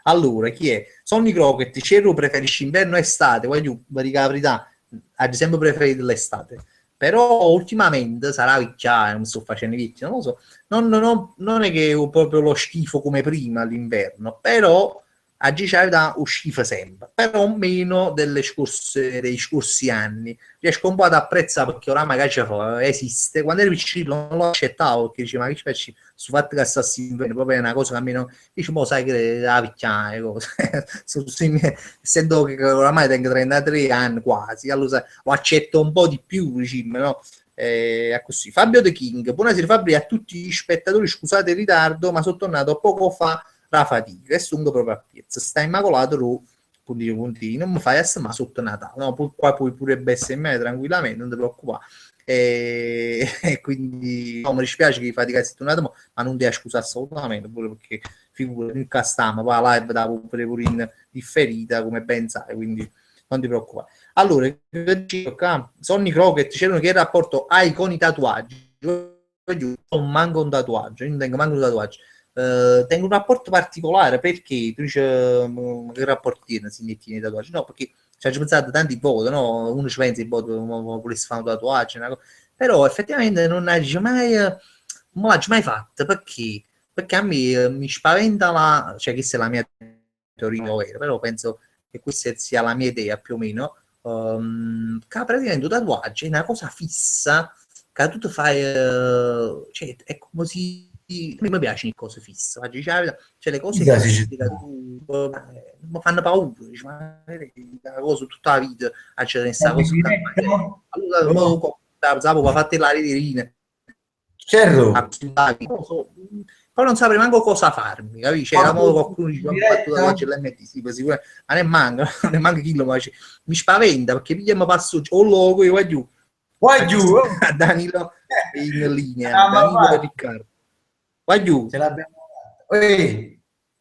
Allora, chi è? Sonny Crockett, Cerro preferisci inverno o estate? Voglio dire la verità, ad esempio preferito l'estate. Però ultimamente sarà vecchiaia, non sto facendo vecchio, non lo so. Non è che ho proprio lo schifo come prima l'inverno, però oggi c'è da schifo sempre, però meno dei scorsi anni. Riesco un po' ad apprezzare perché oramai esiste. Quando ero piccino non lo accettavo perché diceva ma che faccio su fatto che stassi inverno, proprio è una cosa che almeno dice, mo sai che la picchiare cose. Essendo che oramai tengo 33 anni quasi, allora lo accetto un po' di più, diciamo, no? Così. Fabio The King, buonasera Fabio a tutti gli spettatori, scusate il ritardo, ma sono tornato poco fa la fatica e sungo proprio a piazza. Sta immacolato tu, puntini, non mi fai essere ma sotto Natale, no? Qua puoi pure bestemmiare tranquillamente, non ti preoccupare. E quindi no, mi dispiace che fate cazzo tornato, ma non ti scusare assolutamente, pure perché figura in castama, poi la live da pure in differita, come ben sai, quindi non ti preoccupare. Allora, Sonny Crockett, c'erano che rapporto hai con i tatuaggi? Non manco un tatuaggio, io non tengo manco un tatuaggio. Tengo un rapporto particolare perché tu dici che rapporto tiene si metti nei tatuaggi? No, perché ci hanno pensato tanti voto, no? Uno ci pensa, volessi fare un tatuaggio, però effettivamente non l'hai mai, non l'hai mai fatto perché? Perché a me mi spaventa cioè questa è la mia teoria, vera, però penso che questa sia la mia idea più o meno, che praticamente un tatuaggio è una cosa fissa che tu ti fai, cioè è come se a me mi piacciono le cose fisse, cioè le cose fisse che tu mi fanno paura, dici, ma la cosa tutta la vita a c'è questa cosa allora sapevo fare la ritirina. Certo. Poi non saprei manco cosa farmi, capisci? C'era qualcuno che diceva fatto da CLMT, sì, sicuramente, ma ne manca, non ne manca chi lo ma mi spaventa perché piglia mi passo o logo io vai giù. Vai giù. A Danilo in linea, Danilo e Riccardo. Vai giù. Ce l'abbiamo fatta.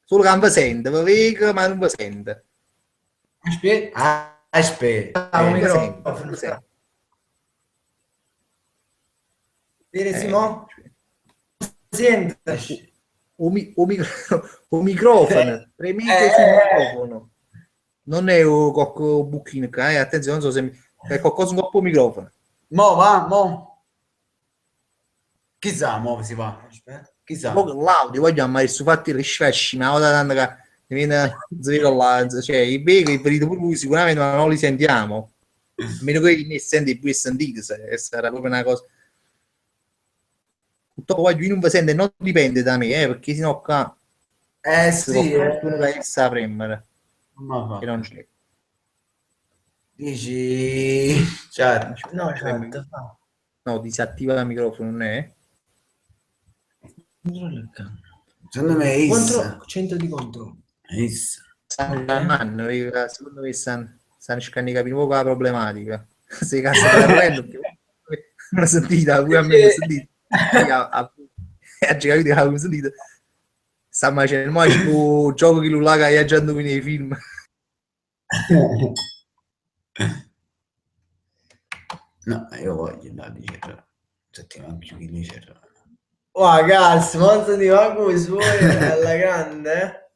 Solo che non vi sente, vi vedo ma non vi sente. Aspetta. Simo? Senta. O microfono, premete sul microfono. Non è un cocco buchino, attenzione, non so se è qualcosa un po' microfono. Mo va, mo. Chissà, mo si va. Aspetta. Chissà. L'audio, vogliamo adesso fatti le sfasci, ma ora tanto che viene zero là, cioè i beghi, per lui sicuramente non li sentiamo. A meno che ne senti più sentite, sarà proprio una cosa. Purtroppo poi non vi sente, non dipende da me, perché sennò qua sì, qualcuno che sa premere. Che non c'è. Dici chat. No, disattiva il microfono, non è? Secondo me è contro 100 di contro. Secondo me stanno cercando di capire un po' la problematica. Se cazzo parlando, non sentita, pure a me non sentita. Ha capito che avevo sentito. Sta facendo ma tipo gioco che lui là che hai già nei film. No, io voglio andare di certo. Settimana più che di certo. Oh ragazzi, monza di come suoi alla grande.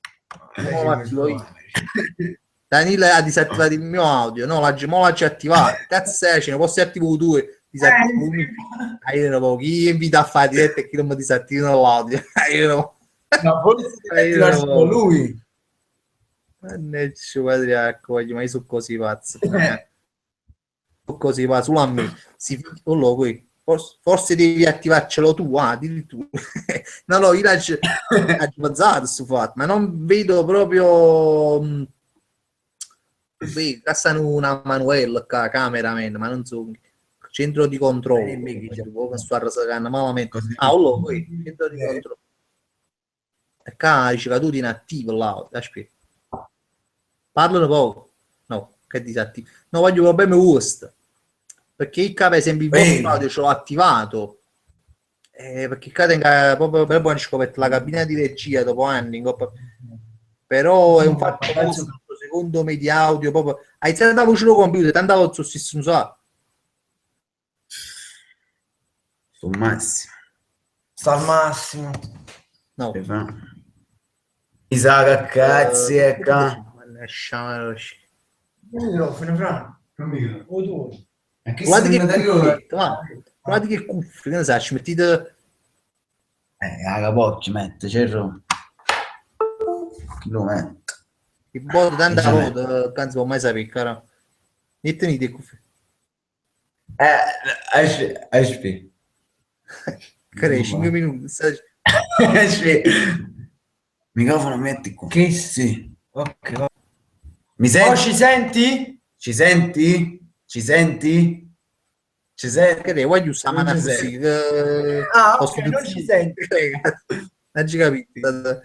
Danilo ha disattivato il mio audio, no, l'ha già attivato. Cazzo, ce ne posso attivare due. Disattivo chi invita a fare diretta e chi non mi disattivano l'audio. No, forse lui. Mannaggia patriarco, ma io sono così pazzo. Così va solo a me. Forse devi attivarcelo tu, addirittura. No, io l'ho bazzato su fatto, ma non vedo proprio. Cassano una Manuel cameraman, ma non so. Centro di controllo. Malamente. Centro di controllo. E qua dice che tu in attivo là. Aspetta. Parlano poco. No, che disattivo. No, voglio problemi host. Perché il capo, per esempio, il audio ce l'ho attivato. Perché qua tengo proprio per poi scoperto la cabina di regia dopo anni. Però è un fatto secondo me di audio proprio. Hai iniziato da voce computer, tanto voce si sa. Sul massimo. Sta al massimo. No. Isaac, cazzi, ecco. Microfono, Fra. O tu. Guardate che cuffie, che ne sai, ci mettete... la capocchia mette, certo. Chi lo mette? Il bot tanta volta, non si può mai sapere, caro. E tenete le cuffie. Aspetta. Care, 5 minuti. Aspetta. Microfono metti qua. Che sì. Ok. Mi senti? Oh, ci senti? Ci senti? Ci senti? Ci senti? Che voglio usare una così. Ok, non ci senti. Non ci capito.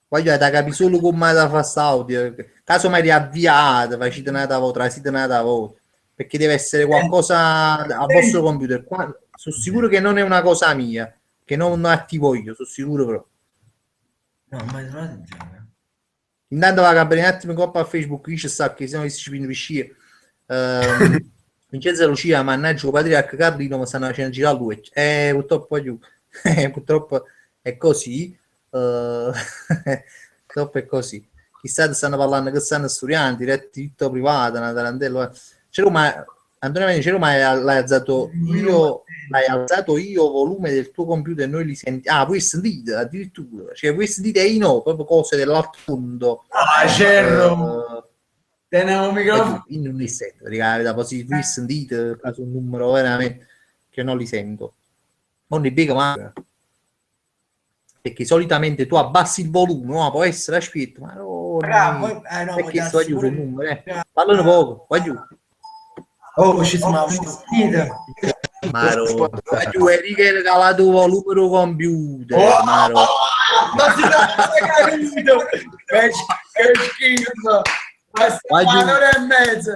Voglio da capire solo come da fare audio. Caso mai riavviate, facite una volta, trasite una volta. Perché deve essere qualcosa al vostro computer. Qua, sono sicuro che non è una cosa mia, che non attivo io, sono sicuro però. No, ma Intanto va a capire un attimo coppa a Facebook, dice sta che se no si ci piscire. Vincenzo Lucia, mannaggia, Patriarca Carlino, ma stanno facendo girare lui. Purtroppo purtroppo è così. Purtroppo è così. Chissà, stanno parlando che stanno studiando, diretto privato, una tarantello. Antonio Meni, l'hai alzato io volume del tuo computer e noi li sentiamo. Ah, voi sentite addirittura, cioè voi sentite no, proprio cose dell'altro mondo. Cerro. Teniamo un microfono. Io non li sento, ragazzi, poi voi sentite caso un numero veramente che non li sento. Non li bega mai. perché solitamente tu abbassi il volume, no? Può essere, aspetta, ma no, No, perché sto aiuto il numero, pure- parlano poco, voglio. Oh, ci siamo sentite. Maro, voglio Enrico regalato il volume del computer, Oh, Maro. ma si è capito? Che schifo. Voglio- Un'ora e mezza.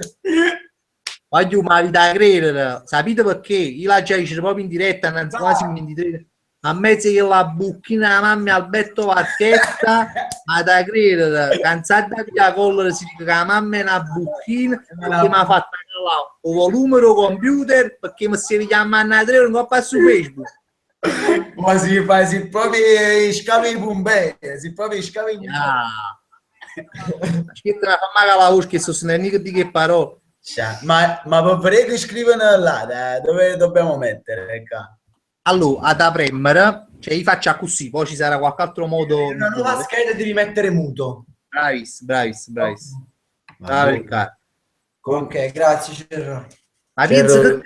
Voglio ma vi da credere, sapete perché? Io la già dice proprio in diretta, anzi quasi in 23, a mezzo che la bucchina la mamma Alberto Varchetta, ma da credere, cansata via collera si dice che la mamma è una bucchina, perché mi ha fatto calare il volume del computer, perché mi si chiama a 3 non ho pas su Facebook. Ma si proprio scavi i Bombay, si proprio scavi i Bombay. Ah. Aspetta, ma fammi calare la voce che sto sentendo di che parole. Ma prego scrivono là, dove dobbiamo mettere? Qua. Allora, ad premere, cioè io faccio così, poi ci sarà qualche altro modo. Una nuova scheda devi mettere muto. Bravis. Ma Bravo, boh. Riccardo. Ok, grazie Cerro. Ma pensa che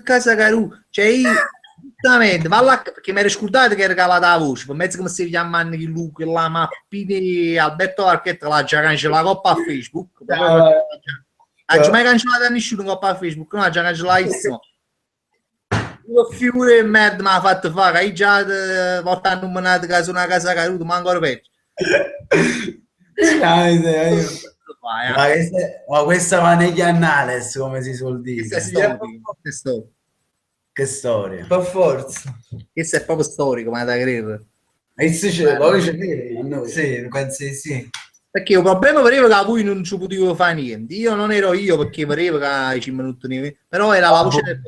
casa caruta, cioè io, giustamente, va là, perché mi ero scordato che era calata la voce, per mezzo che mi stai chiamando che lui, che la mappina Alberto Archetta l'ha già cancellata la coppa a Facebook, ha già mai cancellato a nessuno coppa a Facebook, no, ha già cancellatissimo. Io figure di merda mi ha fatto fare, hai già portato una casa caruta, ma ancora peggio. Ma questa maneglia annales, come si suol dire. Questa è storica. Che storia. Per forza. Questo è proprio storico, ma da credere. E se c'è, poi c'è a noi. Sì, penso di sì. Perché il problema pareva che voi non ci potevo fare niente. Io non ero io perché pareva che ai 5 minuti ne... però era la voce del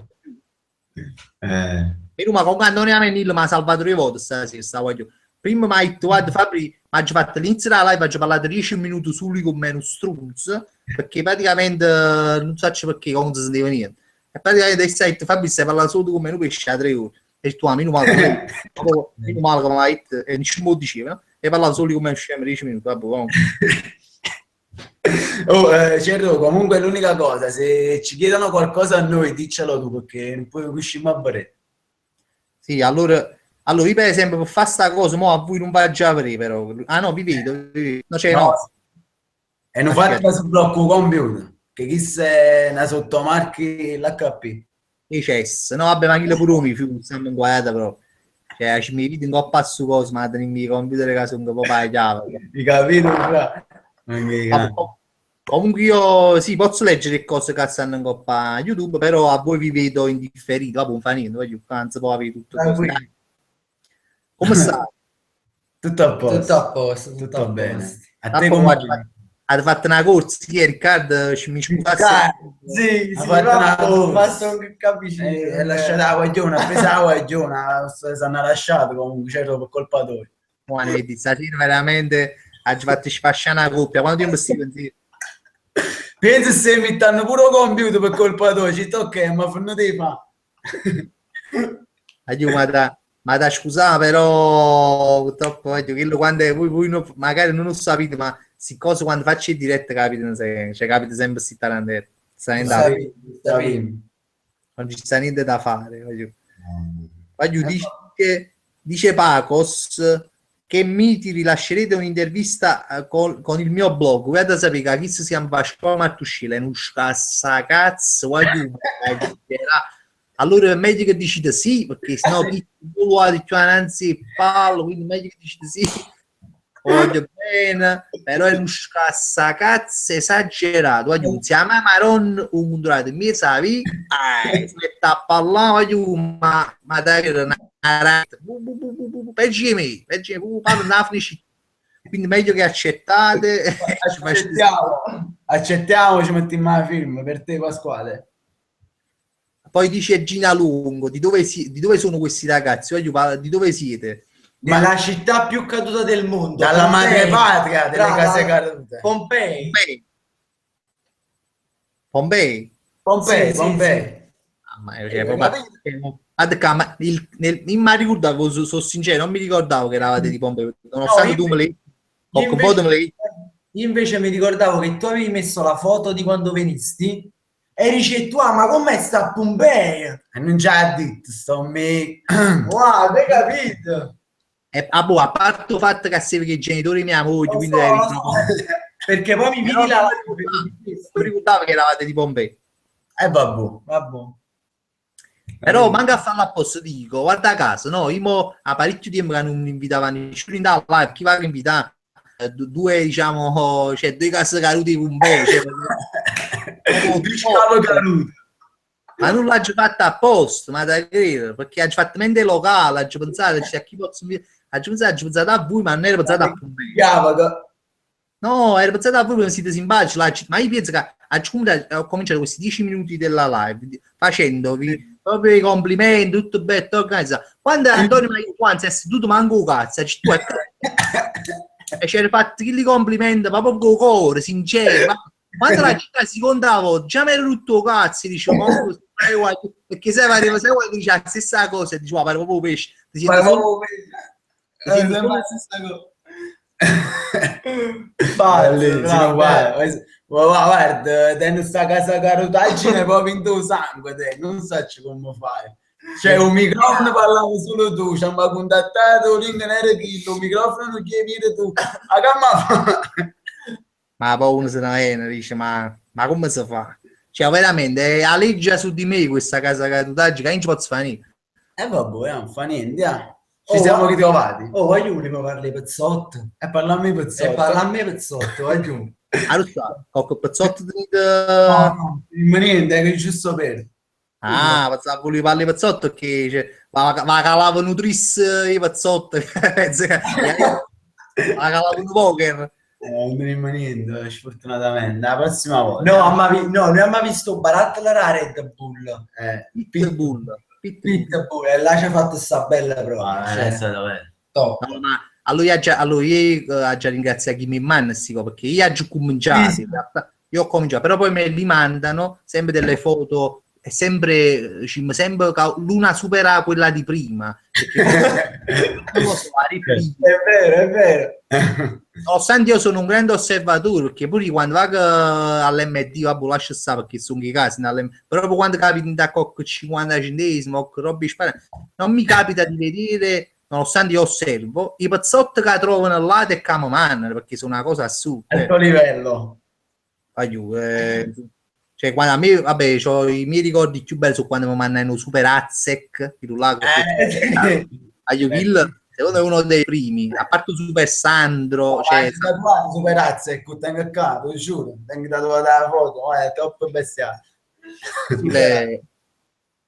ma con Andone Amenillo mi ha salvato 3 volte stasera, voglio. Prima mi ha detto, guarda Fabri, mi ha fatto l'inizio della live, ho parlato 10 minuti su lui con meno strunz, perché praticamente non so perché non si sentiva niente. E praticamente hai detto, Fabri, stai parlando solo con meno pesce a 3 ore. E tu, meno male che mi ha detto, e nessuno lo diceva, no? E parlavo solo con meno scemo 10 minuti, vabbè, comunque. Certo, comunque l'unica cosa, se ci chiedono qualcosa a noi, diccelo tu, perché non puoi uscire a bare. Sì, allora io per esempio per fare sta cosa, mo a voi non va già a vedere però. Ah no, vi vedo. No, cioè, no. E non fate su blocco computer, che chi se una sottomarchi l'HP. E CES. No, vabbè, ma chi le pure mi stiamo in guardata però. Cioè, ci mi vedi un po' passo cosa, ma tengo il computer che sono un po' pagliato. Hai capito? Comunque io sì, posso leggere cose che stanno in coppa YouTube, però a voi vi vedo indifferito, dopo non fa niente, voglio anzi poi avere tutto così. Come sta? Tutto a posto. Tutto a posto, Tutto bene. A te come hai fatto una corsa ieri, Riccardo, mi scusasse. Sì, ha fatto una corsa. non capisci. È lasciata la guagliona, ha preso la guagliona, si hanno lasciato comunque, certo per colpa tua. Buone, vedi, stasera veramente ha fatto sfasciare una coppia, quanto tempo stai pensando? Pensa se mi stanno pure computer per colpa tua, ci tocca, ma fanno dei fa. Ma da scusa, però purtroppo quello quando voi magari non lo sapete, ma si cosa quando faccio in diretta capita, cioè capita sempre si tarandere. Non ci sta niente da fare. Dice Pacos che mi rilascerete un'intervista con il mio blog. Guarda sapere che chi si chiama Pasquale Martuscilla è un cazzo, allora è meglio che decida sì, perché sennò chi vuole più avanti pallo, quindi è meglio che decida sì. Voglio bene, però è un cazzo esagerato. Voglio un siamo maron un durato mi savi, smetta a parlare, voglio ma dai quindi meglio che accettate. Accettiamo, ci mettiamo a film per te Pasquale. Poi dice Gina Lungo, di dove sono questi ragazzi? Di dove siete? Ma la città più caduta del mondo, dalla madrepatria delle case cadute. Pompei. Mi ricordavo, sono sincero, non mi ricordavo che eravate di Pompei, nonostante tu me l'hai io invece mi ricordavo che tu avevi messo la foto di quando venisti e dici tu, ma com'è sta a Pompei? E non già detto, sto me. Wow, hai capito? boh, a parte il fatto che sei che i genitori mia moglie, Lo quindi so, eri lo so. Perché poi mi vedi la non ricordavo che eravate di Pompei. Vabbè. Vabbè. Però manca a farlo apposta, dico, guarda caso, no, io mo a parecchio tempo che non mi invitavano nessuno in dalla live, chi va a invitare? Due, diciamo, cioè due case cadute di Pompei, cioè, Diciamo caduto. ma non l'ha fatto apposta, ma da credere, perché ha fatto mente locale, ha pensato, cioè, a chi posso invitare? Ha pensato a voi, ma non era pensato a Pompei. No, era pensato a voi perché siete simpatici, ma io penso che ho cominciato questi 10 minuti della live facendovi proprio i complimenti, tutto bello, tutto organizzato. Quando Antonio Magliuanza è seduto manco un cazzo, tu e c'era fatto i complimenti proprio con cuore, sincero. Ma quando la città si contava, già mi ero rotto cazzo, dicevo, perché sai quando dice la stessa cosa, dicevo, pare proprio pesce. Guarda, te sta casa carutaggine proprio in tuo sangue, te non so come fai. C'è un microfono, parlavo solo tu, ci hanno contattato, link nero chilo, un microfono non chiedi tu. Ma poi uno se ne dice, ma come si fa? Cioè, veramente, aleggia su di me questa casa carutaggine, che non ci posso fare niente. Vabbè, non fa niente, ci siamo ritrovati. Oh, voglio mi parli pezzotto. E parlammi pezzotto. E parlammi pezzotto, voglio. Allora, qualche pezzotto di... No, niente, che giusto per... Ah, pensavo volevi parli pezzotto che cioè, va calavo nutris i pezzotto. Va calavo un poker. Non mi niente, sfortunatamente. La prossima volta. No, non abbiamo mai visto Barattolo la Red Bull. Pitbull. Pitbull. E là ci ha fatto sta bella prova. È stato bello. Top. No, ma allora io ho già ringraziato chi mi manda perché io ho già cominciato. Sì. In realtà, io ho cominciato, però poi me li mandano sempre delle foto e sempre l'una supera quella di prima. Non lo so, è vero. Nonostante io sono un grande osservatore, perché pure quando vado all'MD, vabbè, lascia stare perché sono i casi, però poi quando capita da 50 centesimi o roba non mi capita di vedere, nonostante io osservo, i pezzotti che trovano là e che mi mandano, perché sono una cosa assurda. Alto livello. Cioè, quando a me, vabbè, ho i miei ricordi più belli su quando mi mandano Super Azek, che tu là, Kill, secondo me è uno dei primi, a parte Super Sandro, cioè, Super Azek, tengo a capo, lo giuro, tengo dato la foto, è troppo bestiale.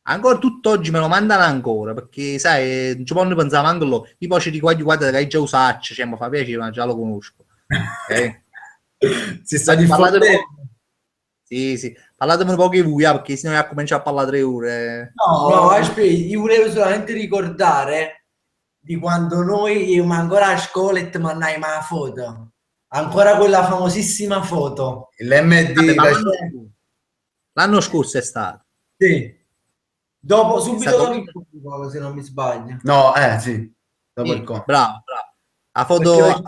Ancora tutt'oggi me lo mandano ancora, perché sai, non ci possono pensare anche loro. Io poi ci dico, guarda che hai già usato, cioè, mi fa piacere, ma già lo conosco. Si sta diffondendo. Sì, parlatemi un po' che vuoi, perché sennò io comincio a parlare 3 ore. No, aspetta, io volevo solamente ricordare di quando noi, ma ancora a scuola, e ti mandai la foto. Ancora quella famosissima foto. L'MD. L'anno scorso è stato. Sì. Dopo, subito dopo il pubblico, se non mi sbaglio. No, sì. Dopo il conto. Bravo. La foto,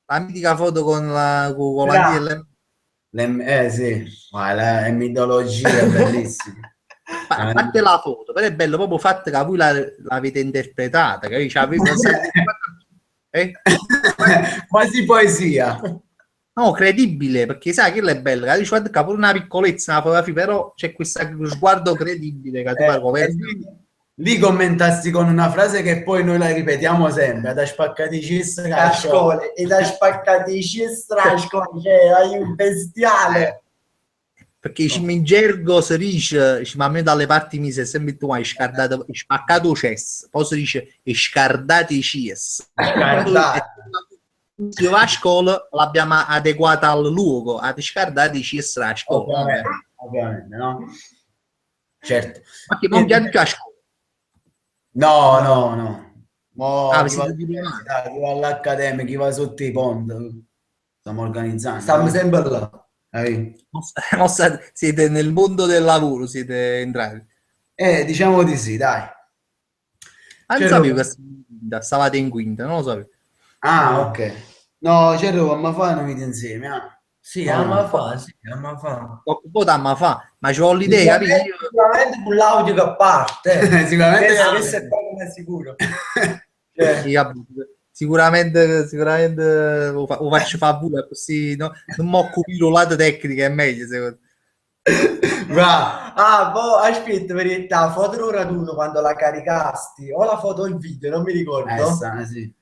la mitica foto con la sì, ma la mitologia è bellissima. A parte la foto, però è bello proprio fatto che voi l'avete interpretata, quasi poesia. No, credibile, perché sai che è bello, che dice che pure una piccolezza, una fotografia, però c'è questo sguardo credibile che tu lì commentassi con una frase che poi noi la ripetiamo sempre, da spaccatici a scuola e da spaccatici a scuola, cioè hai un bestiale. Perché in gergo si dice, ma a me dalle parti mi sei sempre tu hai spaccato cesso, poi si dice scardati cies. Se va a scuola l'abbiamo adeguata al luogo, a scardati cies a scuola. Ovviamente, no? Certo. Ma che non piace a scuola? No. Chi va all'accademia, chi va sotto i ponti. Stiamo organizzando. Stiamo sempre là. Siete nel mondo del lavoro, siete entrati. Diciamo di sì, dai. Non sapevo che stavate in quinta, non lo sapevo. Ah, ok. No, certo, ma fa noi insieme, Sì, ma fa. Ma ci vuole l'idea, capito? Sicuramente con l'audio che parte. Sicuramente questo è poco ma sicuro. Cioè, Sì, vabbè, sicuramente lo faccio fare pure così, no? Non mi occupo il lato tecnico, è meglio secondo Va. boh, aspetta, per la foto del raduno quando la caricasti, o la foto o il video, non mi ricordo. Sì.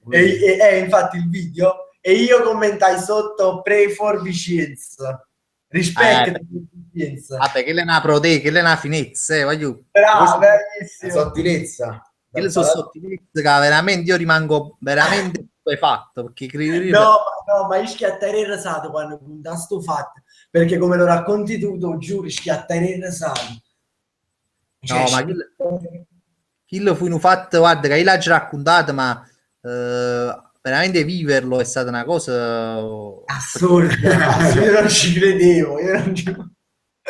Infatti il video, e io commentai sotto pray for Vicenza. Rispetto me. Vicenza. Vabbè, che è una protesa, che è una finezza, voglio. Bravo, La bellissimo. sottilezza. Quelle sono sottilezze che veramente io rimango veramente stupefatto perché No, ma io schiattai il rasato quando punta sto fatto, perché come lo racconti tu, tu giuro, schiattai il rasato. Cioè, no, ma quello fu un fatto, guarda, che io l'ho già raccontato, ma veramente viverlo è stata una cosa assurda, io non ci credevo,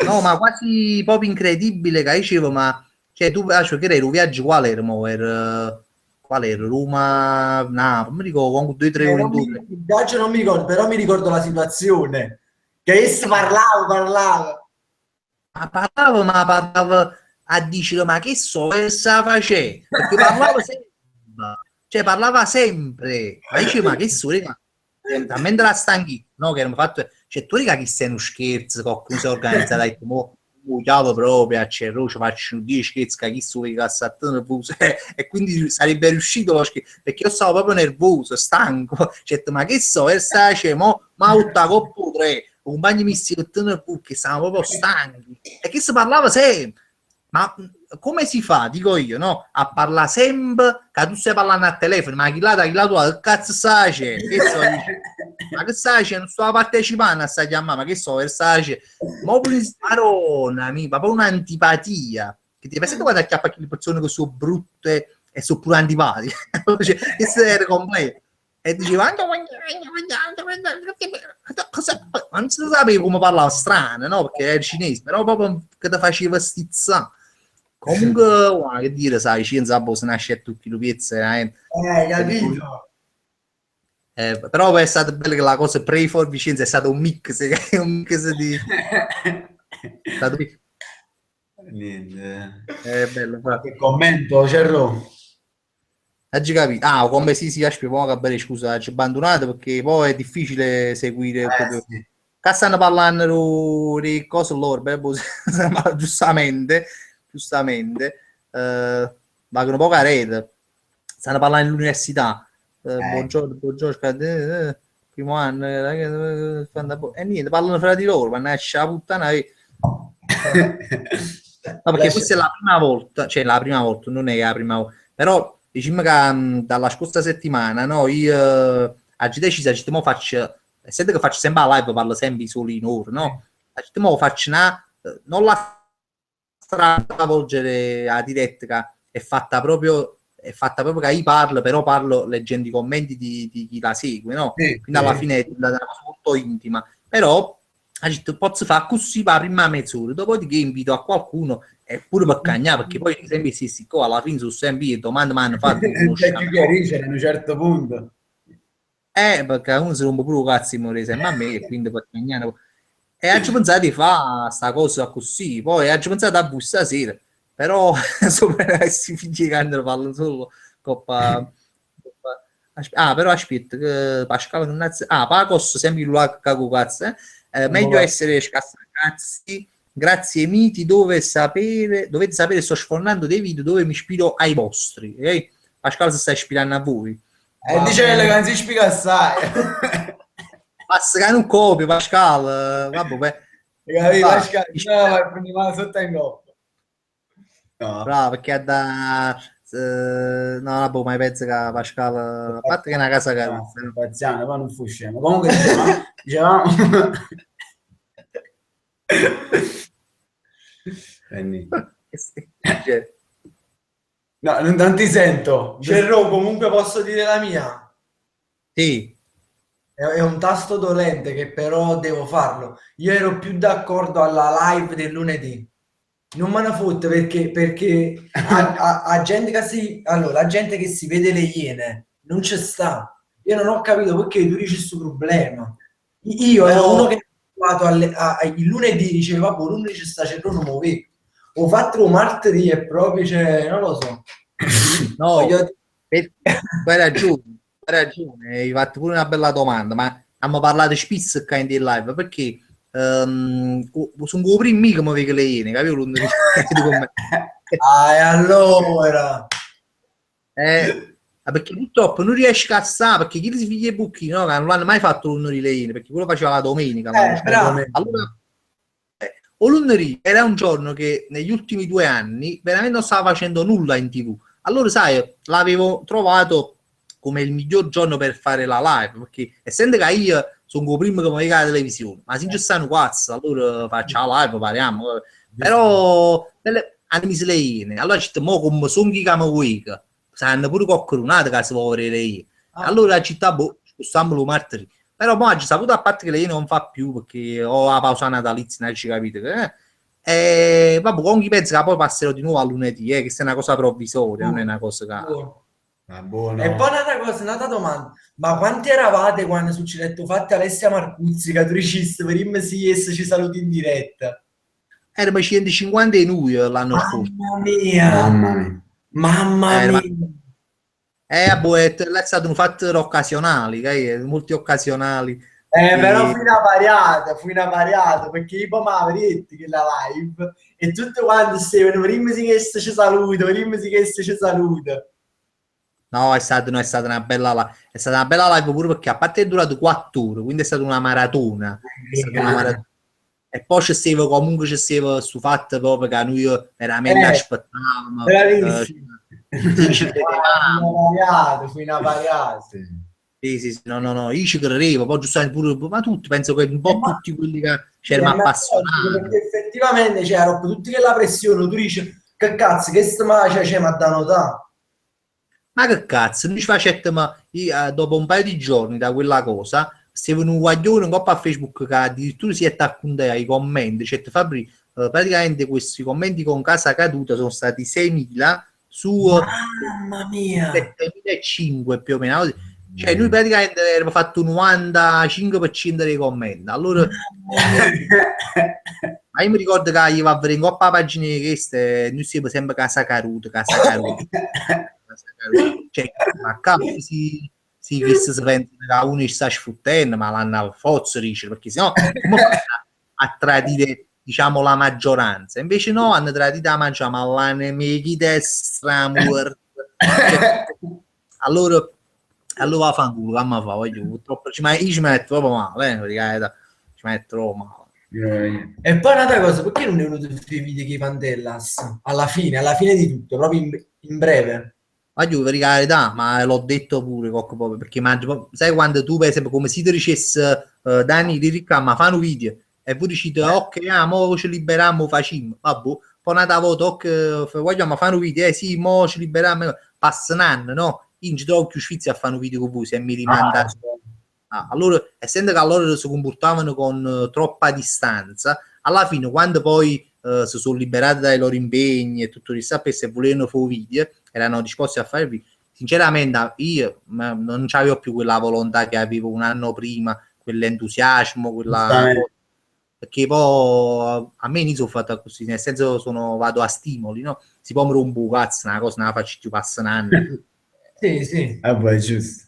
no, ma quasi proprio incredibile, che dicevo, ma cioè tu che era un viaggio qual era, mo? Qual era? Roma, no, non mi ricordo, comunque 2-3 ore in due. Il viaggio non mi ricordo, però mi ricordo la situazione, che esse parlava. Ma parlava a dire, ma che so, che sta facendo? Perché parlava sempre, cioè parlava sempre, ma dice, ma che so, raga, talmente la stanchi, no, che hanno fatto, cioè tu raga che sei uno scherzo, qualcuno si è organizzato, ha detto, mo, chiavo proprio a Cerro, ci faccio 10 scherzi, che chi so, che cassattone, e quindi sarebbe riuscito lo scherzo, perché io stavo proprio nervoso, stanco, cioè, ma che so, e sta, cioè, mo, ma utta coppa 3, compagni misti che stavano proprio stanchi, e che si parlava sempre. Ma come si fa, dico io, no? A parlare sempre che tu stai parlando a telefono, ma chi là che cazzo stai? Che so, dice, ma che stai? Non sto partecipando a sta chiamata, ma che so, stai? Ma proprio maronna, ma proprio un'antipatia. Che ti pensi quando acchiappa le persone che sono brutte e sono pure antipatiche? Cioè, che era completo. E diceva non si sapeva come parlava strano, no? Perché era cinese, però proprio che ti faceva stizzare. Comunque, che dire, sai, scienza se nasce a tutti i pezzi, Capito? però è stato bello che la cosa Pray for Vicenza è stato un mix di stato Niente. è bello, Che commento, Cerro? hai già capito? Ah, come sì, aspetta, bene, scusa, ci ho abbandonato perché poi è difficile seguire proprio. Sì. Qua stanno parlando di cose loro, giustamente, valgono poca rete, stanno parlando dell'università, buongiorno, primo anno, e niente, parlano fra di loro, ma nasce la puttana. No, perché questa è la prima volta, cioè la prima volta, non è la prima volta, però diciamo che dalla scorsa settimana, no, io oggi deciso, mo faccio, essendo che faccio sempre la live, parlo sempre solo in ore, no? Mo faccio una, non la stravolgere a diretta, che è fatta proprio che io parlo, però parlo leggendo i commenti di chi la segue, no? Quindi alla fine è una cosa molto intima, però posso fare così per la prima mezz'ora, dopodiché invito a qualcuno e pure per cagnare, perché poi sempre si qua alla fine sono sempre io, domande mi hanno fatto C'è più chiarisce a un certo punto. perché uno si rompe pure un cazzo di morire sempre a me e quindi per cagnare. E oggi pensato di fare sta cosa così, poi oggi pensato a bussare stasera, però sopra questi figli che hanno parlano solo coppa. Però aspetta, che Pascal non ha... Pacos sempre il cago cazzo, meglio essere scassacazzi, grazie ai miti dovete sapere sto sfornando dei video dove mi ispiro ai vostri, ok? Pascal si sta ispirando a voi. Dice che non si spiega assai. Basta che non copia Pascal, vabbè. Pascal, no, ma prima sotto in coppa. No. Bravo, perché da... no, vabbè, ma penso che Pascal... A parte che è una casa che... Paziano, poi non fu scemo. Comunque dicevamo... No, non ti sento. Cerro, comunque posso dire la mia? Sì. È un tasto dolente che però devo farlo. Io ero più d'accordo alla live del lunedì. Non me ne fotte perché a gente che la gente che si vede le Iene non c'è sta. Io non ho capito perché tu dici questo problema. Io ero uno che il lunedì diceva, vabbè, lunedì c'è sta, Cerro non muovevo. Ho fatto martedì e proprio, cioè, non lo so. No, Hai ragione, hai fatto pure una bella domanda, ma abbiamo parlato spesso qua in live perché sono i primi che mi vedo le iene, capito? Ah, e allora? Perché purtroppo non riesco a stare, perché chi si figlia i bucchi, no? Che non l'hanno mai fatto l'unno di le iene, perché quello faceva la domenica. Bravo. Allora, o lunedì era un giorno che negli ultimi 2 anni veramente non stava facendo nulla in TV. Allora, sai, l'avevo trovato come il miglior giorno per fare la live, perché essendo che io sono il primo che mi vede la televisione, ma se ci stanno quattro, allora faccio la live, parliamo. Però, alle misleine, allora ci mo come sono chi che mi vuoi, sanno pure qualcuno che si vuole vedere io. Allora la città, boh, stiamo lo martedì. Però poi oggi saputo a parte che lei non fa più perché ho la pausa natalizia, non ci capite. Vabbè, con chi pensa che poi passerò di nuovo a lunedì, che questa è una cosa provvisoria, non è una cosa che... buono. E poi un'altra domanda, ma quanti eravate quando succedette fatti Alessia Marcuzzi, che tu dicesti, per sì, ci saluti in diretta? Erano 150 in noi l'anno scorso. Mamma mia! Mamma Ma... mia! boh, è stato fatto occasionali, molti occasionali. Però fu una variata, perché io poi mi avevo che la live, e tutti quanti stavano, prima si che ci saluta, prima si che ci saluta. No, è stata una bella live. È stata una bella live pure perché a parte è durato 4 ore, quindi è stata una maratona. È stata una maratona. E poi c'è stato comunque sto fatto proprio che noi veramente aspettavamo. Bravissimo. Fu una variata. Sì, no, io ci credevo, poi giustamente pure, ma tutti, penso che un po' tutti quelli che c'erano appassionati. Perché effettivamente c'era tutti che la pressione, tu dici, che cazzo, che sta c'è, ma da notare. Ma che cazzo, noi ci facemmo dopo un paio di giorni da quella cosa, stavo un guaglione un po' a Facebook che addirittura si è attaccato ai commenti, cioè Fabri, praticamente questi commenti con casa caduta sono stati 6.000 su Mamma mia! 7.500 più o meno. Cioè noi praticamente abbiamo fatto un 95% dei commenti. Allora, ma io mi ricordo che io va a vedere in coppa pagine queste, noi siamo sempre casa caduta. Cioè, ma cavolo, questo si pensa che uno ci sta sfruttando, ma l'hanno al forza, dice, perché sennò come fai a tradire, diciamo, la maggioranza? Invece no, hanno tradito la maggioranza, ma l'hanno mechi destra, muerto. Allora va fanculo, che mi fa, voglio, purtroppo io ci metto proprio male, ci metto proprio male. E poi un'altra cosa, perché non è venuto tutti i video che i Vandellas? Alla fine di tutto, proprio in breve. Voglio per carità, ma l'ho detto pure poco, perché sai quando tu per esempio come si ti dicesse Dani di ricama fanno video e voi dicete ok, mo ci liberiamo, facciamo, vabbè, poi una volta ok, vogliamo fare un video, sì, mo ci liberiamo, passa un anno, no? Io ci trovo più sfizi a fare un video con voi se mi rimandate. Allora, essendo che loro si comportavano con troppa distanza, alla fine quando poi si sono liberati dai loro impegni e tutto il sapere se volevano fare video, erano disposti a fare video. Sinceramente io non avevo più quella volontà che avevo un anno prima, quell'entusiasmo, perché poi a me inizio ho fatto così, nel senso vado a stimoli, no? Si può rompere un cazzo, una cosa non la faccio più, passa un anno. Sì. Vabbè, giusto.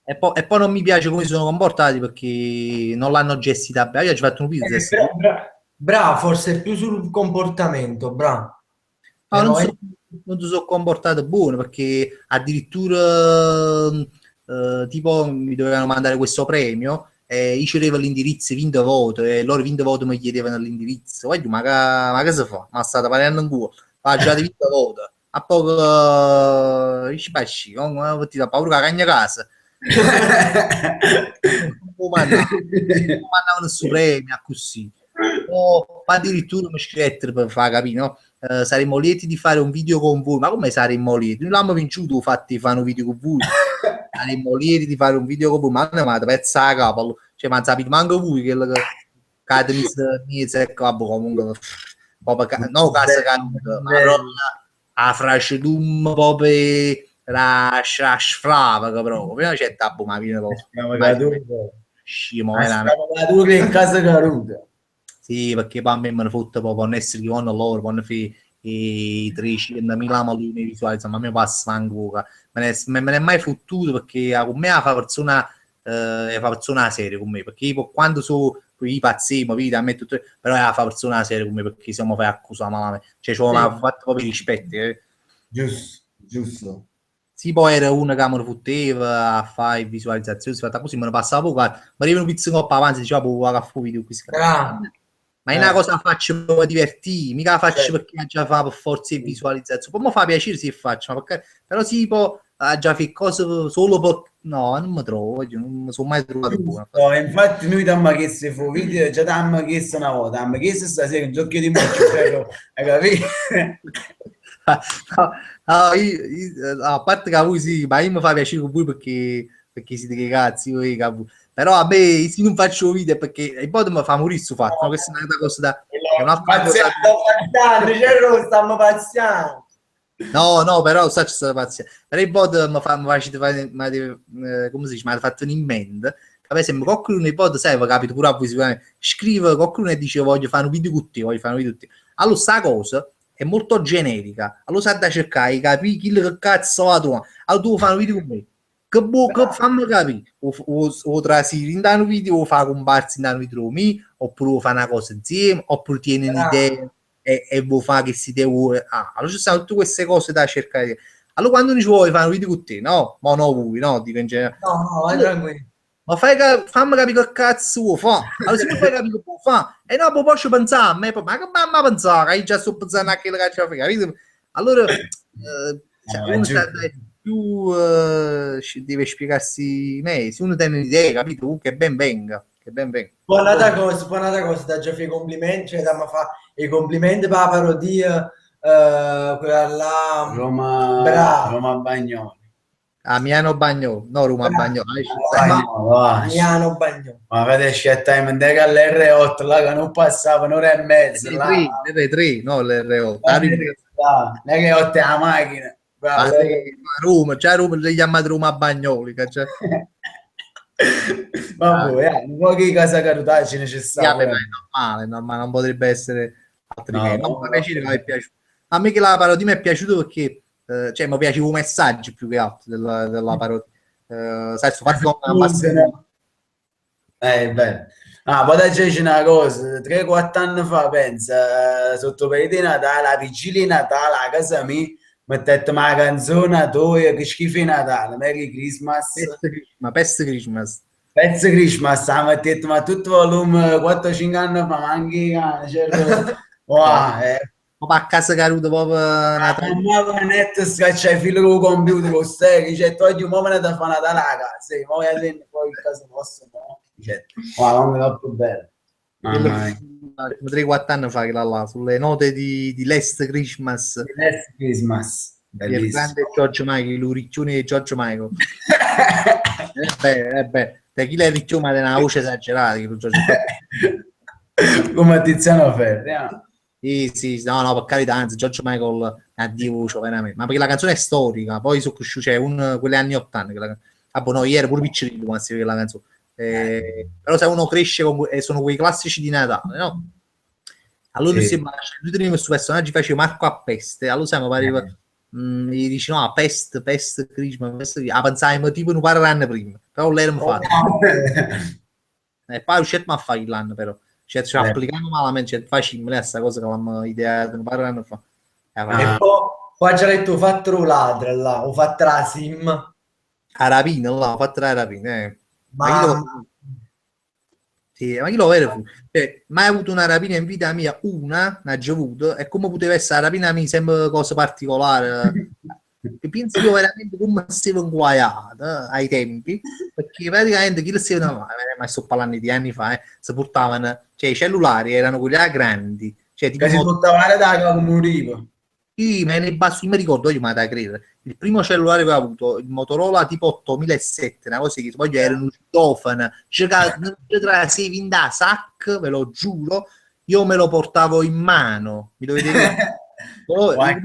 E poi non mi piace come si sono comportati perché non l'hanno gestita bene. Io ci ho fatto un video. Bravo, forse più sul comportamento, bravo. No, non si sono comportato buono perché addirittura tipo mi dovevano mandare questo premio e io c'avevo l'indirizzo vinto voto e loro vinto voto mi chiedevano l'indirizzo. Guarda, ma che si fa? Ma state parlando in culo, fa già di vinto voto. A poco ci pasci, ti da paura che cagna casa. Non mandavano il suo premio così. O addirittura mi scrivettero per far capire, no? Saremmo lieti di fare un video con voi. Ma come saremmo lieti? Noi l'abbiamo vinto, fatti fare un video con voi. Saremmo lieti di fare un video con voi, ma non mi pezza la capa, cioè ma sapete manco voi che ecco, vabbè, comunque no, casa caduta, ma la frascitum proprio la sfrava proprio prima c'è tabbo ma viene scimo in casa caduta. sì, perché poi a me me ne fotte proprio non essere che vanno loro, vanno i 300.000 milioni di visualizzazioni, ma mi passa ancora. Me ne è mai fottuto perché con me fa persona una serie con me, perché io quando so i pazzesimo, vita, però fa persona una serie con me perché siamo fai accusare malamente, cioè ci ho fatto proprio rispetto. Giusto. Sì, poi era uno che mi fotteva a fare visualizzazioni, si fatta così, me ne passava poco, ma arriva un pizzico avanti, diceva, può che fa video qui. Ma è una cosa che faccio per divertirmi, mica la faccio perché già fa per forza di visualizzazione. Poi mi fa piacere se faccio, ma perché, però sì, poi già fa cose solo per... No, non mi trovo, non mi sono mai trovato buono. No, infatti noi ti abbiamo chiesto fu video, già ti abbiamo chiesto una volta, ti abbiamo chiesto stasera un giochio di mucchio, hai capito? A parte che a voi sì, ma io mi fa piacere con voi perché siete che cazzi, voi, però a me se non faccio video perché il bot mi fa morire su fatto, no? Questa è una cosa da... È un'altra cosa... stiamo pazziando. No, però sta pazienza. Però il bot mi fa come si dice, mi ha fatto un invento. Per esempio, qualcuno nei bot, sai, capito pure a voi sicuramente, scrive qualcuno e dice voglio fare un video con te, voglio fare un video con te. Allora sta cosa è molto generica. Allora sa da cercare, capire chi che cazzo la trova. Allora tu fai un video con me. Che fammi capire. O trasiri in un video, o fa comparsi in un video con me, oppure fa una cosa insieme, oppure tieni un'idea e vuoi fare che si deve... allora ci sono tutte queste cose da cercare. Allora quando non ci vuoi fare un video con te, no? Ma no voi, no? Dico in generale. No, vai tranquillo. Ma fammi capire che cazzo vuoi fare. Allora se mi fai capire che puoi fare, e no, poi posso pensare a me, ma che mamma pensare, io già sto pensando a quello che c'è, capito? Allora, uno sta più deve spiegarsi meglio, se uno tiene un'idea, capito? Che ben venga. Buonata cosa, da già fare i complimenti, cioè da fa i complimenti per la parodia, quella là... Roma Bagnoli. A Milano Bagnolo, no Roma Bagnolo. Milano Bagnolo. Ma vedi, scelta in mente all'R8 là che non passava un'ora e mezza. L'R3, no l'R8. Non è che 8 è la macchina. Roma, già Roma li chiamate Roma Bagnoli. Vabbè, un po' che cosa carutaggine ci sta. È normale, non potrebbe essere altrimenti. No, mi è piaciuto. A me che la parodia mi è piaciuto perché cioè mi piaceva i messaggi più che altro della parodia. Sai, sto fatto bello. Poi da c'è una cosa, 3-4 anni fa, pensa, sotto periodo di Natale, la vigilia di Natale, a casa mia, mettete una canzone a toi che schifo di Natale, Merry Christmas. Pest Christmas. Pezzo Christmas, mettete ma tutto volume 4-5 anni fa, ma anche ma a casa caruto proprio Natale. Ma netto scaccia il filo con il computer, con stai, cioè oggi un momento da fare Natale a casa, poi all'inizio poi il caso posso, no? Non è troppo bello. 3-4 anni fa che là, sulle note di Last Christmas. Last Christmas. Il grande George Michael, l'uriccione di George Michael. Da chi l'è riccione ma è una voce esagerata come Tiziano Ferri. Sì, no, per carità, anzi, George Michael è di voce veramente, ma perché la canzone è storica, poi sono cresciuto, cioè quelle anni 80 no, ieri ero pure piccerino quando si vede la canzone, però se uno cresce sono quei classici di Natale, no? Allora sì. lui teneva questo personaggio, faceva Marco a Peste, allora sai, mi pareva gli dice no, Pest Christmas, pensavamo tipo un paio d'anni prima, però lei non fa e poi uscito ma fa l'anno però ci applicando malamente, cioè facile questa cosa che avevamo ideato un paio d'anni fa e poi già detto fatto ladra là, ho fatto la sim a rapina là, ho fatto la rapina ma chi lo vero mai avuto una rapina in vita mia, una giovuto, e come poteva essere la rapina mia sempre cosa particolare e penso io veramente come stavo inguaiato ai tempi, perché praticamente chi lo stava ma sto parlando di anni fa si portavano, cioè i cellulari erano quelli grandi, cioè tipo che si portavano da morivo. Sì, ma nei bassi, mi ricordo io, ma da credere, il primo cellulare che ho avuto, il Motorola tipo 8007, una cosa che poi era un citofono, tra sei in da sac, ve lo giuro, io me lo portavo in mano, mi dovete dire. Ma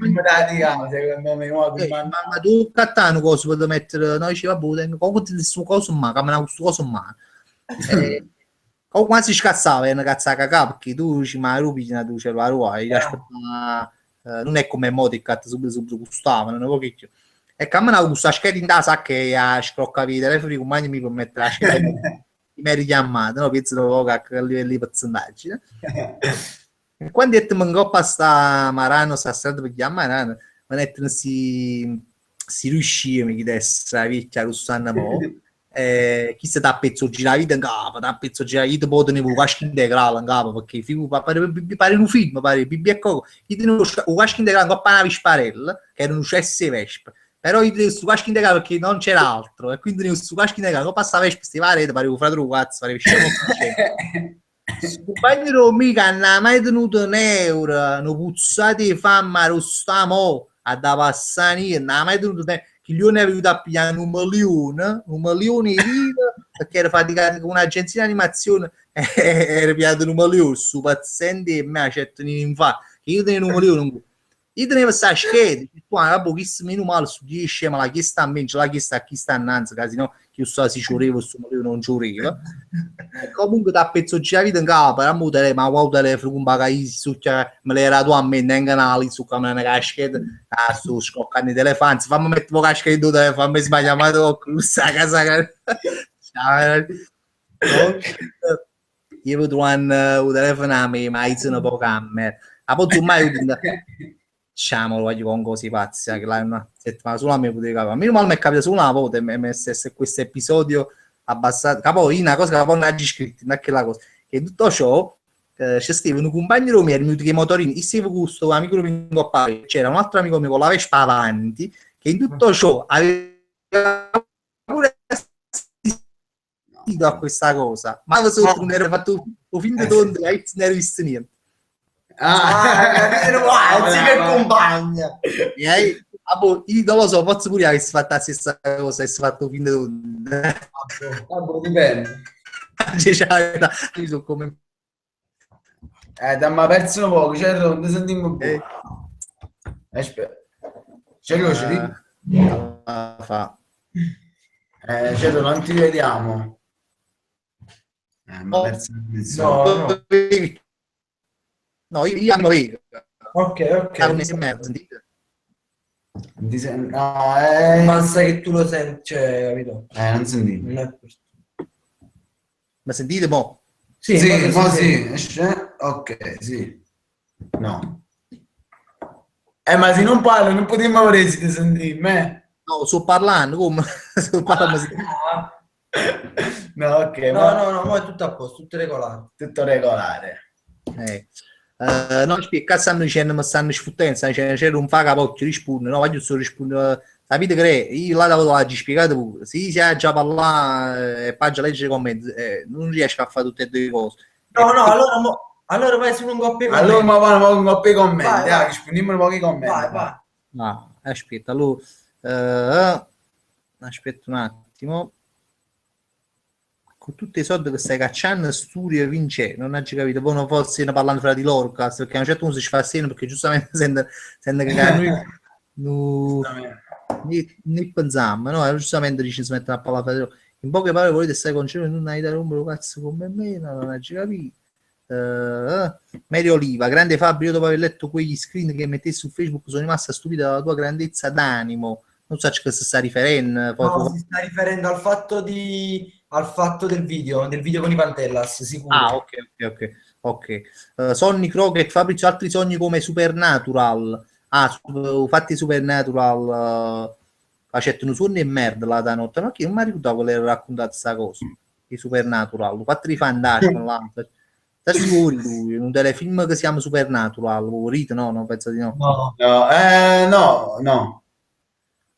tu cattano cosa potete mettere, noi diceva comunque questo coso in mano, camminava questo coso in mano. Quasi scazzava, è una cazzata cacà, perché tu dici ma rubi tu cellulare, non è come Modicat subito gustavano un pochino. E camminavo con questa scheda in casa che a scroccavi i telefoni con mani mi può mettere la scheda i meri chiamate, no? Pensano che a livello di pazzendaggine. E quando detto mangoppa sta marano sta strada per chiamare, ma detto si riuscì mi chiedesse la vecchia russanna mo. Chi si dà pezzo gira vita in capo, da pezzo gira vita poi tenevo un casco integrale in capo perché pare un film, pare Bibi e Coco, io tenevo un casco integrale con una visparella che erano cesse vespe. Però io tenevo questo casco integrale perché non c'era altro e quindi tenevo questo casco integrale con passa vespe sti parete pare un fratello cazzo pare scemo il compagno mica non ha mai tenuto un euro non puzzate famma rostamo a da passare non ha mai tenuto un euro che gli ne avevo da pigliare un milione di lire perché era faticato con un'agenzia di animazione era pigliato un milione su pazienti e me la certo in fa che io tenevo un milione io tenevo questa scheda che se meno male su 10 ma la chiesta a me la chiesta a chi sta innanzi casi no che io so si ciurevo su milione non ciurevo comunque da pezzo la vita in capo ma quando telefono con bagagli su me l'era tu a me nei canali su come una caschetta su scoccando i telefoni fammi mettere la caschetta fammi sbagliare ma tocco a casa io vedo un telefono a me ma io sono poco a me a poi tu mai diciamo voglio con così pazzi che là una settimana sola mi potevo capire meno male mi è capitato solo una volta e se questo episodio abbastanza poi una cosa che poi non hagi scritto non è che la cosa che tutto ciò c'è stato un compagno mio era venuto che i motorini io stavo gusto amico mio c'era un altro amico mio con la Vespa avanti che in tutto ciò aveva pure assistito a questa cosa ma sotto non era fatto un film di tonto e non era visto niente sì che compagna io non lo so forse pure che si è fatta la stessa cosa e si è fatto fin di dipende io sono come dammi perso un po' c'è non sentiamo più aspetta c'è fa c'è non ti vediamo ma perso no io non vedo ok un mese e mezzo no basta che tu lo senti cioè capito non sentite ma sentite mo sì ok sì no ma se non parlo non potremmo vorresti di sentirmi no sto parlando come sto parlando no ok no è tutto a posto tutto regolare no cazzo mi dicendo ma stanno sfuttendo c'era un faga pocchio risponde no voglio solo rispondere sapete che io là l'ho spiegato pure sì si è già parlato e poi già leggere i commenti non riesco a fare tutte e due le cose no allora vai su un coppia commenti allora ma vanno un coppia commenti rispondiamo un po' i commenti vai no aspetta allora aspetta un attimo con tutti i soldi che stai cacciando studio vince non hai capito poi non forse ne parlando fra di loro perché a un certo punto si fa segno perché giustamente sente che noi ne pensiamo no giustamente dice si mettono a parlare fra di loro in poche parole volete stare con cielo non hai da rompere cazzo come me non hai capito Mario Oliva grande Fabio io dopo aver letto quegli screen che mettessi su Facebook sono rimasta stupida dalla tua grandezza d'animo non so a che si sta riferendo si sta riferendo al fatto del video con i Pantellas sicuro ok Sonny Crockett Fabrizio altri sogni come Supernatural fatti Supernatural facendo suoni e merda la da notte ma che non mi ricordo che era raccontato questa cosa di Supernatural fatti di fantastico sta sicuro lui un telefilm che si chiama Supernatural vorrete no non penso di no no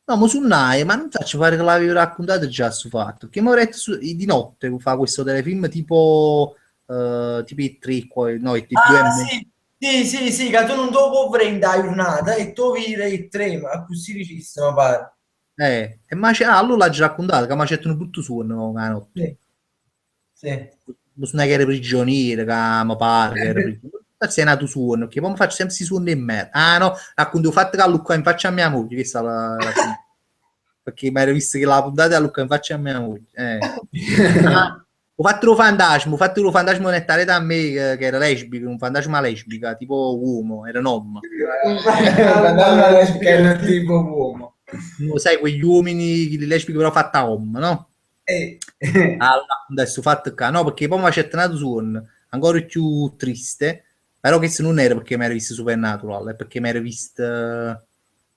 ma su Nai ma non faccio fare che l'avevo raccontato già su fatto che mi ho detto di notte fa questo telefilm tipo i 3 no i 2 sì che tu non te lo puoi prendere giornata e tu vedi i 3 ma così dicissimo pare e ma c'è allora l'ha già raccontato che mi ha fatto un brutto suono la notte sì non è che era prigioniero che mi pare che era prigioniero è nato suono che poi mi faccio sempre si suono in merda no racconto il fatto che a Luca in faccia a mia moglie questa la perché mi ero visto che la puntata a Luca in faccia a mia moglie Ho fatto un fantasma nettare da me che era lesbica, un fantasma lesbica, tipo uomo, era un uomo. Che è tipo uomo. Sai, quegli uomini lesbici però fatta uomo, no? Eh. Allora, adesso fatto qua, no, perché poi mi ha accettato suono ancora più triste, però che se non era perché mi era visto Supernatural, è perché mi era visto...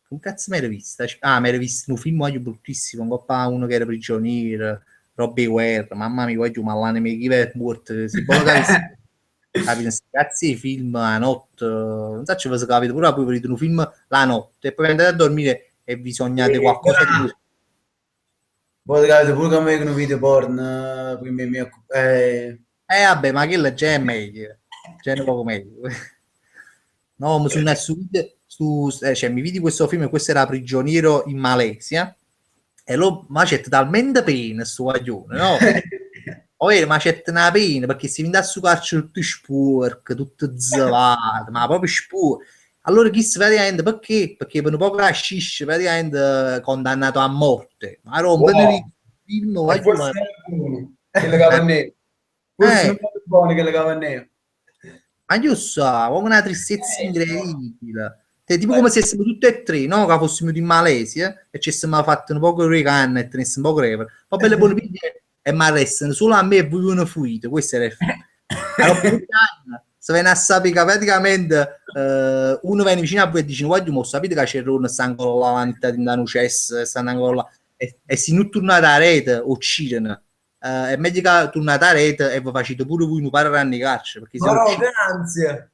Come cazzo mi era vista? Ah, mi era visto un film voglio bruttissimo, un coppa uno che era prigioniero, Robbie Ware, mamma mia, voglio malane mi chiede morto, si può capire. Capito, sti cazzi di film la notte, non so se capite, pure poi vedete un film la notte e poi andate a dormire e vi sognate qualcosa di... Poi capite pure che mi vengono video porn, prima Vabbè, ma quello già è meglio, già è un poco meglio. No, ma su video, cioè, mi vidi questo film e questo era Prigioniero in Malesia e lo ma c'è talmente pena sto guaglione, no? Ma c'è una pena perché si vende a su carcere tutto sporco, tutto zelato, ma proprio sporco. Allora chi si praticamente perché? Perché per un po' rascisce praticamente condannato a morte. Ma rompe il film, e forse non è buono, che le cava nero. Forse non è buono che le cava nero. Ma io so, ho una tristezza incredibile. Cioè, tipo come se fossimo tutti e tre, no? Che fossimo in Malesia e ci siamo fatti un po' con i canne e tenessimo un po' crepe. Poi belle buone piglie e mi arrestano solo a me e voi una fuite. Questo era il film. Allora, se viene a sapere che praticamente uno viene vicino a voi e dice guarda, ma sapete che c'è Ron sta ancora là in un cesso, stanno ancora là e se non tornate alla rete uccidono. È meglio che tornate a rete e vi facete pure voi un paro anni carcere perché se no, che ansia.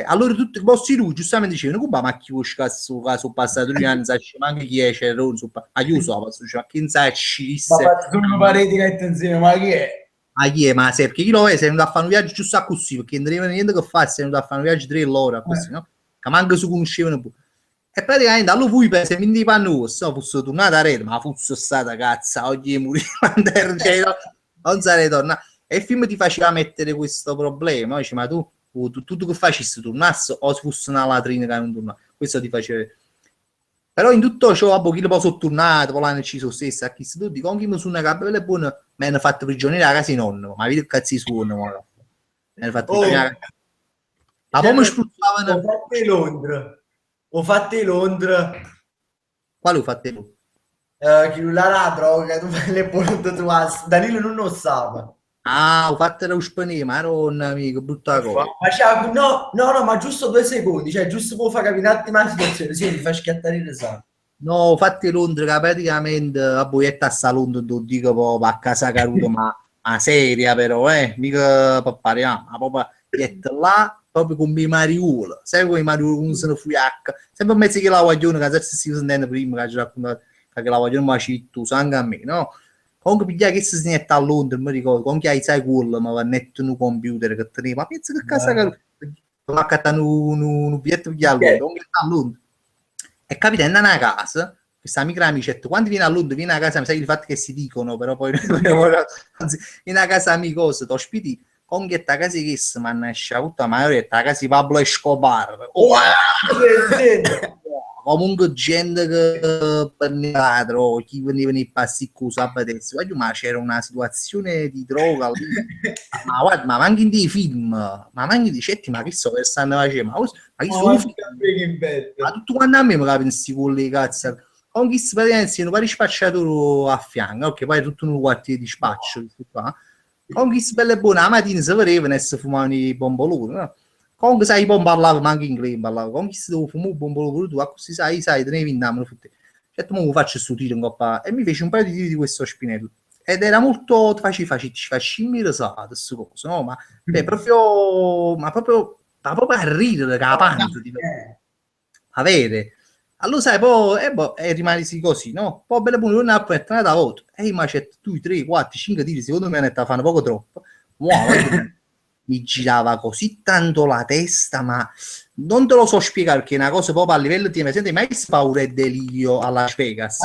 allora tutti i vostri lui giustamente dicevano come ma chi vuoi cazzo che sono passati 2 anni sa manca chi è c'è Ron ma io so ma chi sa ci Ma sono pareti che attenzione ma chi è? chi è? Ma se perché chi lo è? Sei venuto a fare un viaggio giusto a così perché non aveva niente che fare, sei venuto a fare un viaggio 3 ore così, no? Che manco si conoscevano più. E praticamente allora voi per se mi di pannoso, no, fosse tornato a rete, ma fosse stata cazzo, oggi morì non sarei tornato. E il film ti faceva mettere questo problema, dice, ma tu che facessi tornasse o se fosse una latrina che non torna, questo ti faceva. Però in tutto ciò, a pochino poi sono tornato, poi l'hanno ci sono stesso, a chi si tutti, con chi mi sono una capella buona, mi hanno fatto prigioniero a casa di nonno, ma vedi che cazzo suono, mi hanno fatto prigioniero. Ma poi mi spruzzavano... Ho fatto in Londra. Ho fatto in Londra. Quale ho fatto tu? Chi la droga, tu fai le porte tu Danilo non lo sa. Ah, ho fatto lo spagnolo, ma ero un amico, brutta cosa. No, ma giusto 2 secondi, cioè giusto può far capire un attimo la situazione, sì, mi fa schiattare il sangue. No, ho fatto Londra, che praticamente a boietta a Londra, non dico proprio a casa caruta, ma seria però, mica per pariamo, ma proprio là, proprio con i mariuoli, sai come i mariuoli non sono fuiacca, sempre in mezzo che la guaglione, che se si sentendo prima, che ci raccontato, che la guaglione mi ha citto, sangue a me, no? Comunque piglia che si netta a Londra, mi ricordo, con chi hai sai quello, ma va netto un computer che teneva, ma pensa che casa caruta, ma accattare un biglietto a Londra, a Londra. E capita in una casa, questa amica amicetta, quando viene a Londra, viene a casa, mi sai il fatto che si dicono, però poi viene a casa amicosa, ti ospiti, con che ta casa che si manna sciavuta, ma io ta casa di Pablo Escobar. Comunque gente che per chi veniva nei passi con sabato, ma c'era una situazione di droga lì. Ma guarda, ma anche in dei film, ma anche di certi, ma che so che stanno facendo, ma che sono ma tutto quanto a me mi capisco questi quelli cazzo con chi si praticamente pari spacciatore a fianco, ok, poi è tutto un quartiere di spaccio con chi si belle buone la mattina si vedevano e si fumavano i bomboloni, no? Comunque sai, poi parlavo, ma anche inglese parlavo, con chi si devo fumare un bombolone tu, così sai, te ne vindammo, certo, mo faccio sto tiro in coppa e mi fece un paio di tiri di questo spinello ed era molto ci facci rasate queste cose, no? Ma proprio a ridere che la panza a vedere. Allora sai, poi rimasi così, no? Poi bella buona una è tornata a voto. Ma c'è tu 3, 4, 5 tiri, secondo me ne fanno poco troppo. Wow, mi girava così tanto la testa, ma non te lo so spiegare perché è una cosa proprio a livello di me. Senti, mai paura e delirio a Las Vegas?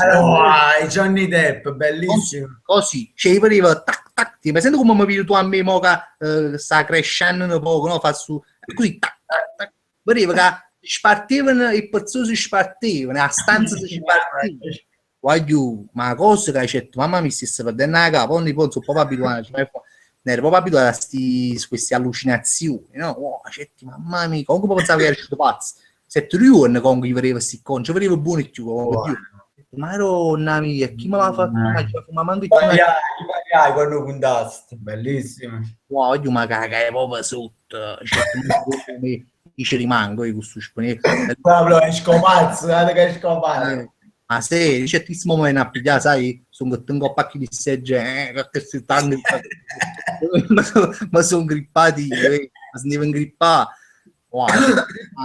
Johnny Depp, bellissimo. Così, cioè pareva tac tac, ti senti come mi vedo tu a me mo che sta crescendo un poco, no? Fa su così tac tac tac. Pareva che spartivano i pezzosi spartivano, a stanza si spartivano. Guagliù, ma cosa che hai detto? Mamma mi stessa perdendo la capa, ogni po' sono proprio abituato. ero proprio abituato a queste allucinazioni, no? Wow, certi, mamma mia, comunque pensavo che ero uscito pazzo. Se tu ricordi comunque gli pareva questi con, ci pareva buono e più, comunque, Madonna mia, chi me l'ha fatto? Ma manco Pagai quando puntaste. Bellissimo. wow, io mi cagai proprio sotto, io ci rimango io con questo spaghetto. Pablo è scomazzo, guarda che è scomazzo. Ma se certissimo momento a pigliare, sai, sono un po' pacchi di segge, che si stanno ma sono grippati, ma se devono grippare. Wow,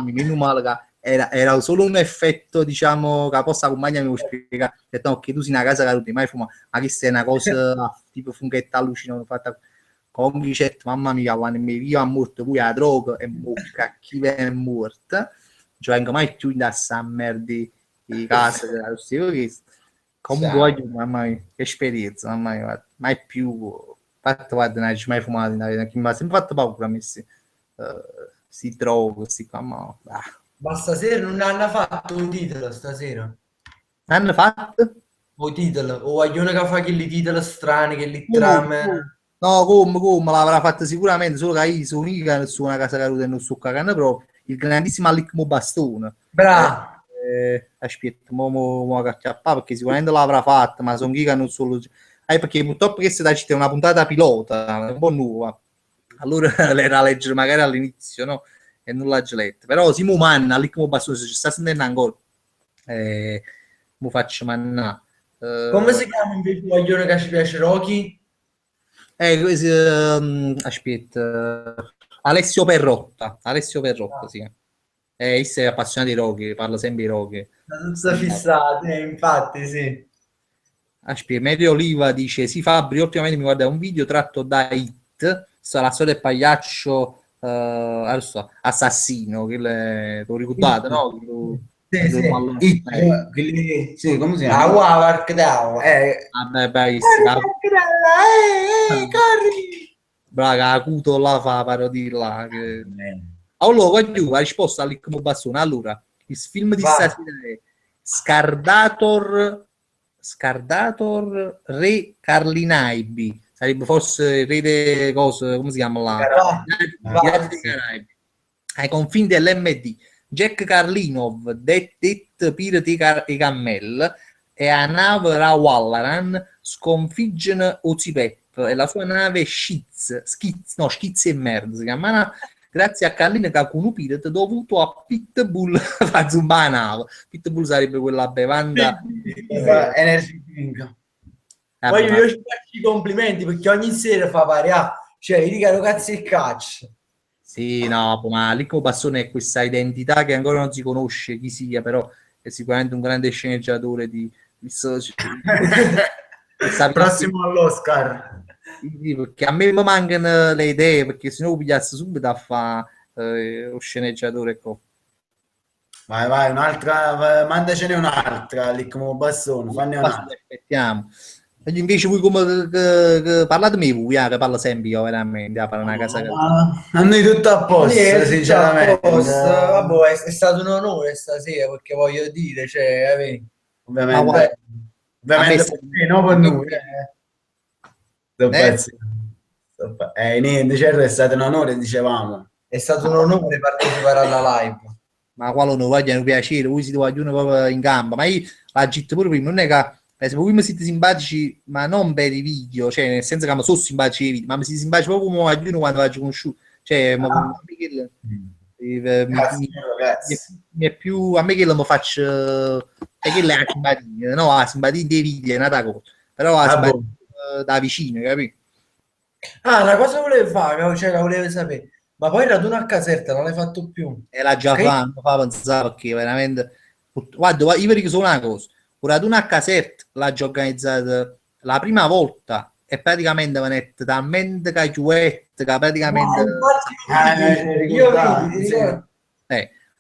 meno male che era solo un effetto, diciamo, che possa compagna mi spiega, ho detto no, che tu sei una casa che non ti mai fuma, ma che se è una cosa tipo funghetta allucinante fatta con ricette, mamma mia, quando mi vivo a morto pure la droga e bocca chi è morta, non ci vengo mai più da sta merda di casa comunque voglio, mamma mia, che esperienza, mamma mia, guarda, mai più fatto, guarda, non ci mai fumato, mi ha sempre fatto paura a me si droga, questi qua, ma Ma stasera non hanno fatto un titolo stasera? hanno fatto? O titolo? O vogliono che fa quelli titoli strani, che li trame... No, come l'avrà fatta sicuramente, solo che io sono mica su una casa caruta e non so cagando proprio, il grandissimo Alicmo Bastone. Bravo! Aspetta, mo acchiappare perché sicuramente l'avrà fatta, ma sono che non solo... perché purtroppo questa è una puntata pilota, un po' nuova. Allora l'era leggere magari all'inizio, no? E non l'ha già letta. Però Simo Manna, Alicmo Bastone, se ci sta sentendo ancora, mo faccio manna. Come si chiama invece il coglione che ci piace Rocky? Aspetta, Alessio Perrotta, sì. Io è appassionato di Rocky, parla sempre di Rocky. Tutta fissata, infatti, sì. Aspetta, Medio Oliva dice: sì, Fabri, ultimamente mi guarda un video tratto da Hit, la storia del pagliaccio assassino, che lo ricordate, no? Sì, sì. Sì, come si La chiama? Wavark Down. Vabbè, bravissima. Corri! Braga, acuto la fa parodia là. Allora, voglio la risposta all'Icmo Bassone. Allora, il film di stasera è Scardator Re Carlinaibi. Sarebbe forse il re delle cose, come si chiama là? Pirati dei Caraibi. Ai confini dell'MD. Jack Karlinov, detto Pirati e Cammel, e a nave Rawallaran sconfiggono Ozipep e la sua nave Schizzi e merda si chiama, grazie a Carlino che con un pirata dovuto a Pitbull fa zumbare la nave. Pitbull sarebbe quella bevanda Energy Drink. Poi io ci faccio i complimenti perché ogni sera fa variare, cioè io dico cazzo e caccia. sì, no, ma Licco Bassone è questa identità che ancora non si conosce chi sia, però è sicuramente un grande sceneggiatore di Prossimo all'Oscar. perché a me mi mancano le idee, perché se no lo pigliassi subito a fare lo sceneggiatore qua. Vai, un'altra, mandacene un'altra, lì come Bassone, fanne un'altra. Aspettiamo. Invece voi come parlatemi voi, che parla sempre io veramente, a fare una casa a noi tutto a posto, sinceramente. Vabbè, è stato un onore stasera, perché voglio dire, cioè, ovviamente per te, no per noi. Niente, certo è stato un onore, dicevamo. È stato un onore partecipare alla live. Ma quale non vogliono un piacere, voi siete vogliono proprio in gamba, ma io la gitto pure prima, non è che se voi mi siete simpatici, ma non per i video, cioè nel senso che mi sono simpatici i video, ma mi siete simpatici proprio come vogliono quando faccio conosciuto, cioè mi è più a me che lo mi faccio è che la simpatia, no, la simpatia dei video è una cosa, però la simpatia da vicino, capito? Una cosa volevo fare, cioè la volevo sapere. Ma poi il raduno a Caserta non l'hai fatto più? Era già fa pensare perché veramente guarda, io vi dico solo una cosa, un raduno a Caserta l'ha già organizzato la prima volta e praticamente venette talmente cagliuette che praticamente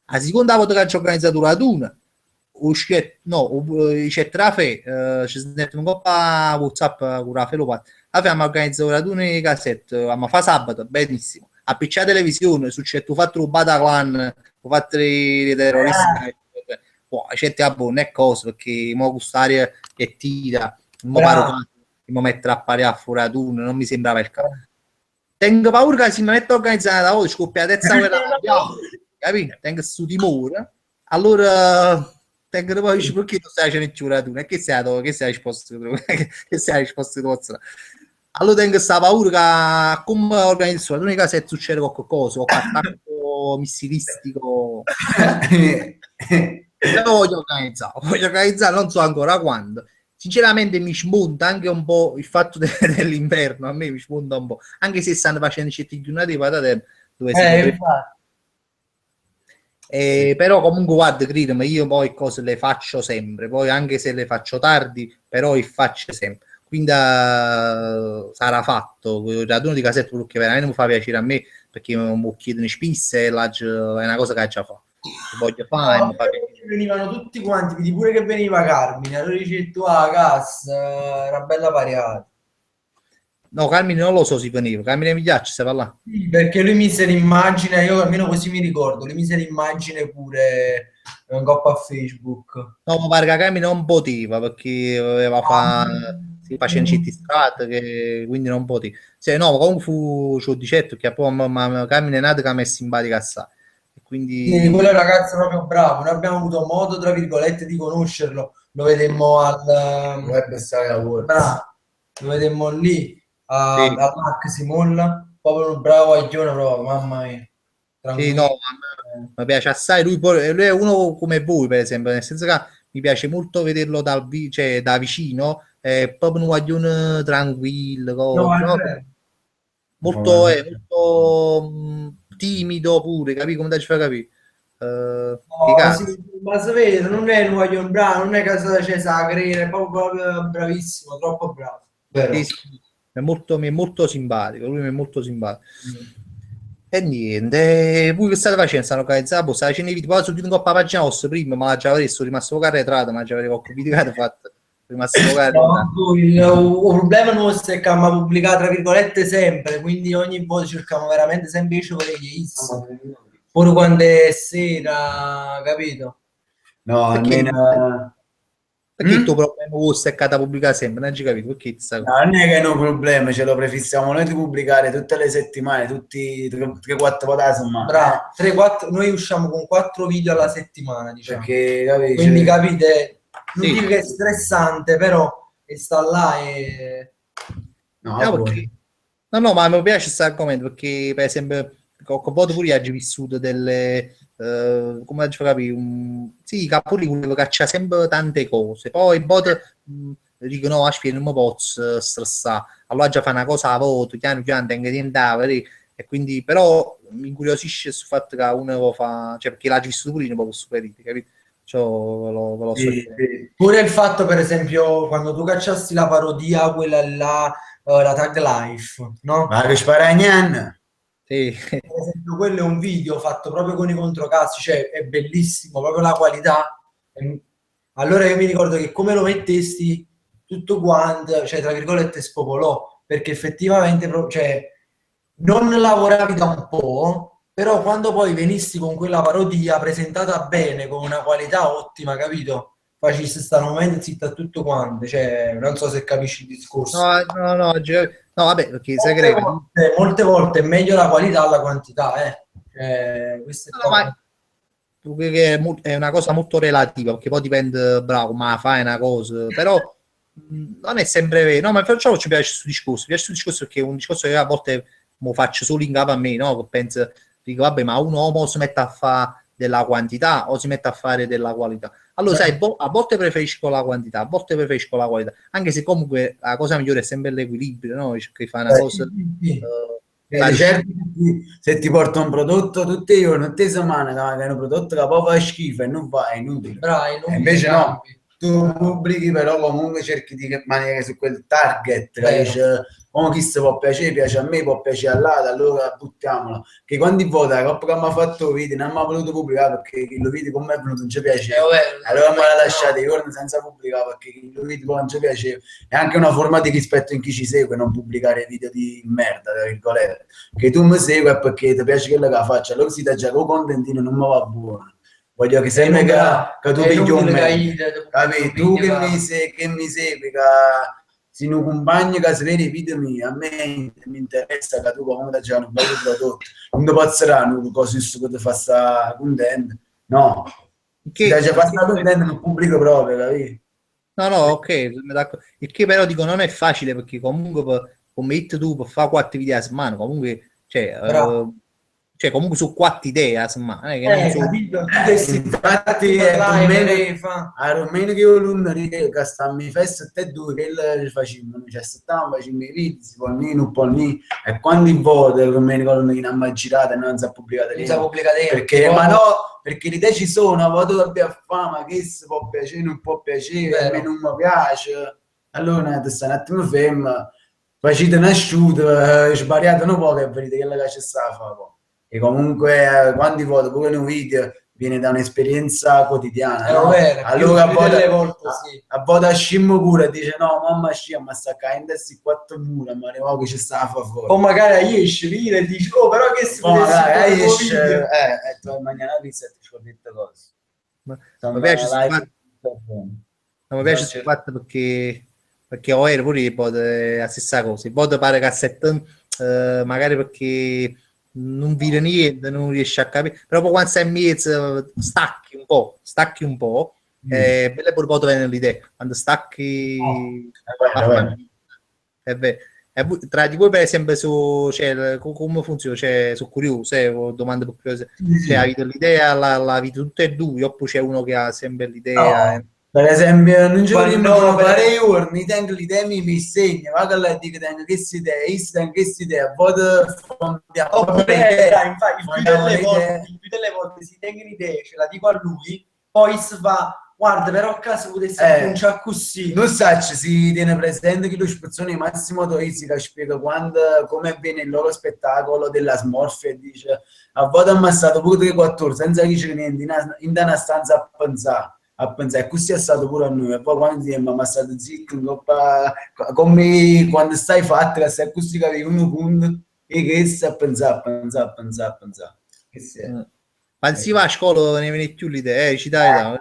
la seconda volta che ha organizzato un raduno c'è Trafe ci sente un po' a WhatsApp con Raffaele Patti abbiamo organizzato un raduno in Caserta ma fa sabato, benissimo a piccare televisione succede tu fatto rubata clan tu fatto i terroristi certi non è cosa perché mo gustare che tira mo paro mi mettere a pari a fuori non mi sembrava il caso tengo paura che se mi metto a organizzare la volta scoppia la terza guerra mondiale, capito? Tengo su timore, allora tengo poi dici perché tu stai facendo giuratura e che sei risposto che sei risposto tu allora tengo questa paura che come organizzazione l'unica se succede qualcosa qualche attacco missilistico lo voglio organizzare non so ancora quando. Sinceramente mi smonta anche un po' il fatto dell'inverno, a me mi smonta un po', anche se stanno facendo certi giornate di patate dove si potrebbe... però comunque guarda, credimi, io poi cose le faccio sempre, poi anche se le faccio tardi, però le faccio sempre. Quindi sarà fatto, il raduno di casette quello che veramente mi fa piacere a me, perché mi chiedono spisse, è una cosa che già fa. Voglio fare, No, venivano tutti quanti, vedi pure che veniva Carmine, allora dici tu a gas, era bella variata. No, Carmine non lo so se veniva, Carmine Migliacci, se va là. Sì, perché lui mise l'immagine, io almeno così mi ricordo, lui mise l'immagine pure un coppa a Facebook. No, mi pare che Carmine non poteva, perché aveva si faceva in strade, che quindi non poteva. Sì, no, comunque ci ho detto che poi Carmine è nato che ha messo simpatica assai. Quindi... Sì, quello è un ragazzo proprio bravo, noi abbiamo avuto modo, tra virgolette, di conoscerlo, lo vedemmo al... Web Star Award. Lo vedemmo lì, sì. al Maximum, proprio un bravo aglione proprio, mamma mia. Sì, no, mi piace assai, lui è uno come voi, per esempio, nel senso che mi piace molto vederlo cioè, da vicino, è proprio un guaglione tranquillo, No, molto, timido pure, capi come ti fa capire? sì, ma si vede, non è un guaglione bravo, non è che c'è la crina, è proprio bravissimo, troppo bravo. Vero? Sì, sì, mi è molto simpatico, lui mi è molto simpatico. E niente, voi che state facendo? Stanno organizzando, state facendo i video, poi su di un coppa pagina vostra prima, ma già adesso rimasto poco arretrato, ma già avevo qualche video che avete fatto, rimasto poco arretrato. Il problema nostro è che abbiamo pubblicato tra virgolette sempre, quindi ogni volta cerchiamo veramente sempre io pure quando è sera, capito? No, almeno... Perché il tuo problema vostro è che da pubblicare sempre, non ci capito perché no, non è che è un problema, ce lo prefissiamo noi di pubblicare tutte le settimane, tutti 3-4 volte alla settimana. Bravo, noi usciamo con 4 video alla settimana, diciamo. Perché, capisci? Quindi capite, non sì. dico che è stressante, però sta là e... No, ma mi piace questo argomento perché, per esempio, qualche volta pure io ho vissuto delle... come faccio capire? Sì, Capolino che c'ha sempre tante cose. Poi dicono, no, aspetta, non mi posso stressare. Allora già fa una cosa a voto, piano piano tengo di andare. E quindi, però, mi incuriosisce il fatto che uno lo fa... Cioè, perché l'ha vissuto pure, non può superare, capito? Sì. Pure il fatto, per esempio, quando tu cacciasti la parodia, quella là, la Tag Life, no? Ma che Sparagnan? Sì. Per esempio, quello è un video fatto proprio con i controcassi, cioè è bellissimo, proprio la qualità. Allora io mi ricordo che come lo mettesti tutto quanto, cioè tra virgolette spopolò, perché effettivamente cioè, non lavoravi da un po', però quando poi venissi con quella parodia presentata bene, con una qualità ottima, capito? Facessi stare un momento zitto a tutto quanto, cioè non so se capisci il discorso. No, vabbè, perché molte volte è meglio la qualità alla quantità, questo è è una cosa molto relativa, perché poi dipende, bravo, ma fai una cosa, però non è sempre vero. No, ma facciamo, ci piace questo discorso, perché è un discorso che a volte lo faccio solo in capo a me, no? Che penso, dico, vabbè, ma un uomo si mette a fare della quantità o si mette a fare della qualità. Allora, sai, a volte preferisco la quantità, a volte preferisco la qualità, anche se comunque la cosa migliore è sempre l'equilibrio, no? Che fa una cosa... certo, se ti porta un prodotto tutti i giorni, tutte le settimane, che è un prodotto che poi fa schifo e non va, è inutile. Invece no, tu pubblichi, però comunque cerchi di rimanere su quel target, dice, oh, chi se può piacere, piace a me, può piacere all'altro, allora buttiamola. Che quando vota, la coppa che mi ha fatto il video, non mi ha voluto pubblicare perché chi lo vede con me non ci piace. Allora me la lasciate i giorni senza pubblicare perché chi lo vede non ci piace. È anche una forma di rispetto in chi ci segue, non pubblicare video di merda, tra virgolette. Che tu mi segui è perché ti piace quello che faccio, allora si dà già con contentino non mi va buono. Voglio che sembra che tu pigli un me, tu che mi segui, se un compagno che si vede i video miei, a me mi interessa che tu comunque c'è un bello prodotto, non ti passeranno cose che ti fa stare contento, no, ti piace far stare contento nel pubblico proprio, capito? No, no, ok, sono d'accordo. Il che però dico non è facile perché comunque come hit tu per fare 4 video a settimana, comunque, cioè comunque su 4 idee a settimana, che non so. Capito? Infatti a Romeno che io l'uno che stavamo in festa e due che le facevano, cioè stavamo facendo i video, si può un po' lì, e quando in voto Romeno che non ha girato e non si è pubblicato perché, ma no, perché le idee ci sono, voto che abbia fama, che si può piacere, non può piacere, a me non mi piace, allora ti stai un attimo fermo, facete una shoot, sbagliate un po' che vedete che la c'è sta a fare. E comunque quando voto pure in un video viene da un'esperienza quotidiana, no? Allora a volte scimmo pure e dice no mamma scimmo ma sta cadendo questi 4 mura ma ne va che ci sta a fare fuori o magari esce viene e dici oh però che si magari esce tu mangiare la pizza e ti scordi tutte cose mi piace questo fatto perché ho era pure la stessa cosa il voto pare che magari perché non vede niente, non riesce a capire, però poi quando stai in mezzo stacchi un po', belle pure poi vengono l'idea, quando stacchi è vero. Tra di voi per esempio come funziona, sono curioso, domande per curioso, avete l'idea, l'avete tutte e due, oppure c'è uno che ha sempre l'idea? No. Per esempio, non ci vogliamo fare giorni, tengo l'idea, mi insegna, va che lei dice, tengo questa idea, a volte il più delle volte si tengono idee, ce la dico a lui, poi si fa, guarda, però a caso potessi cominciare così. Non si tiene presente che lo spezzone Massimo Toisica spiega come avviene il loro spettacolo della smorfia e dice, a volte ho ammazzato pure 3-4 senza che c'è niente, in una stanza a pensare, così è stato pure a noi, e poi quando siamo ammazzato zitto, come quando stai fatto, che stai così che uno punto, e che stai a pensare. Che sia. Ma si va a scuola ne viene più l'idea, ci dai no,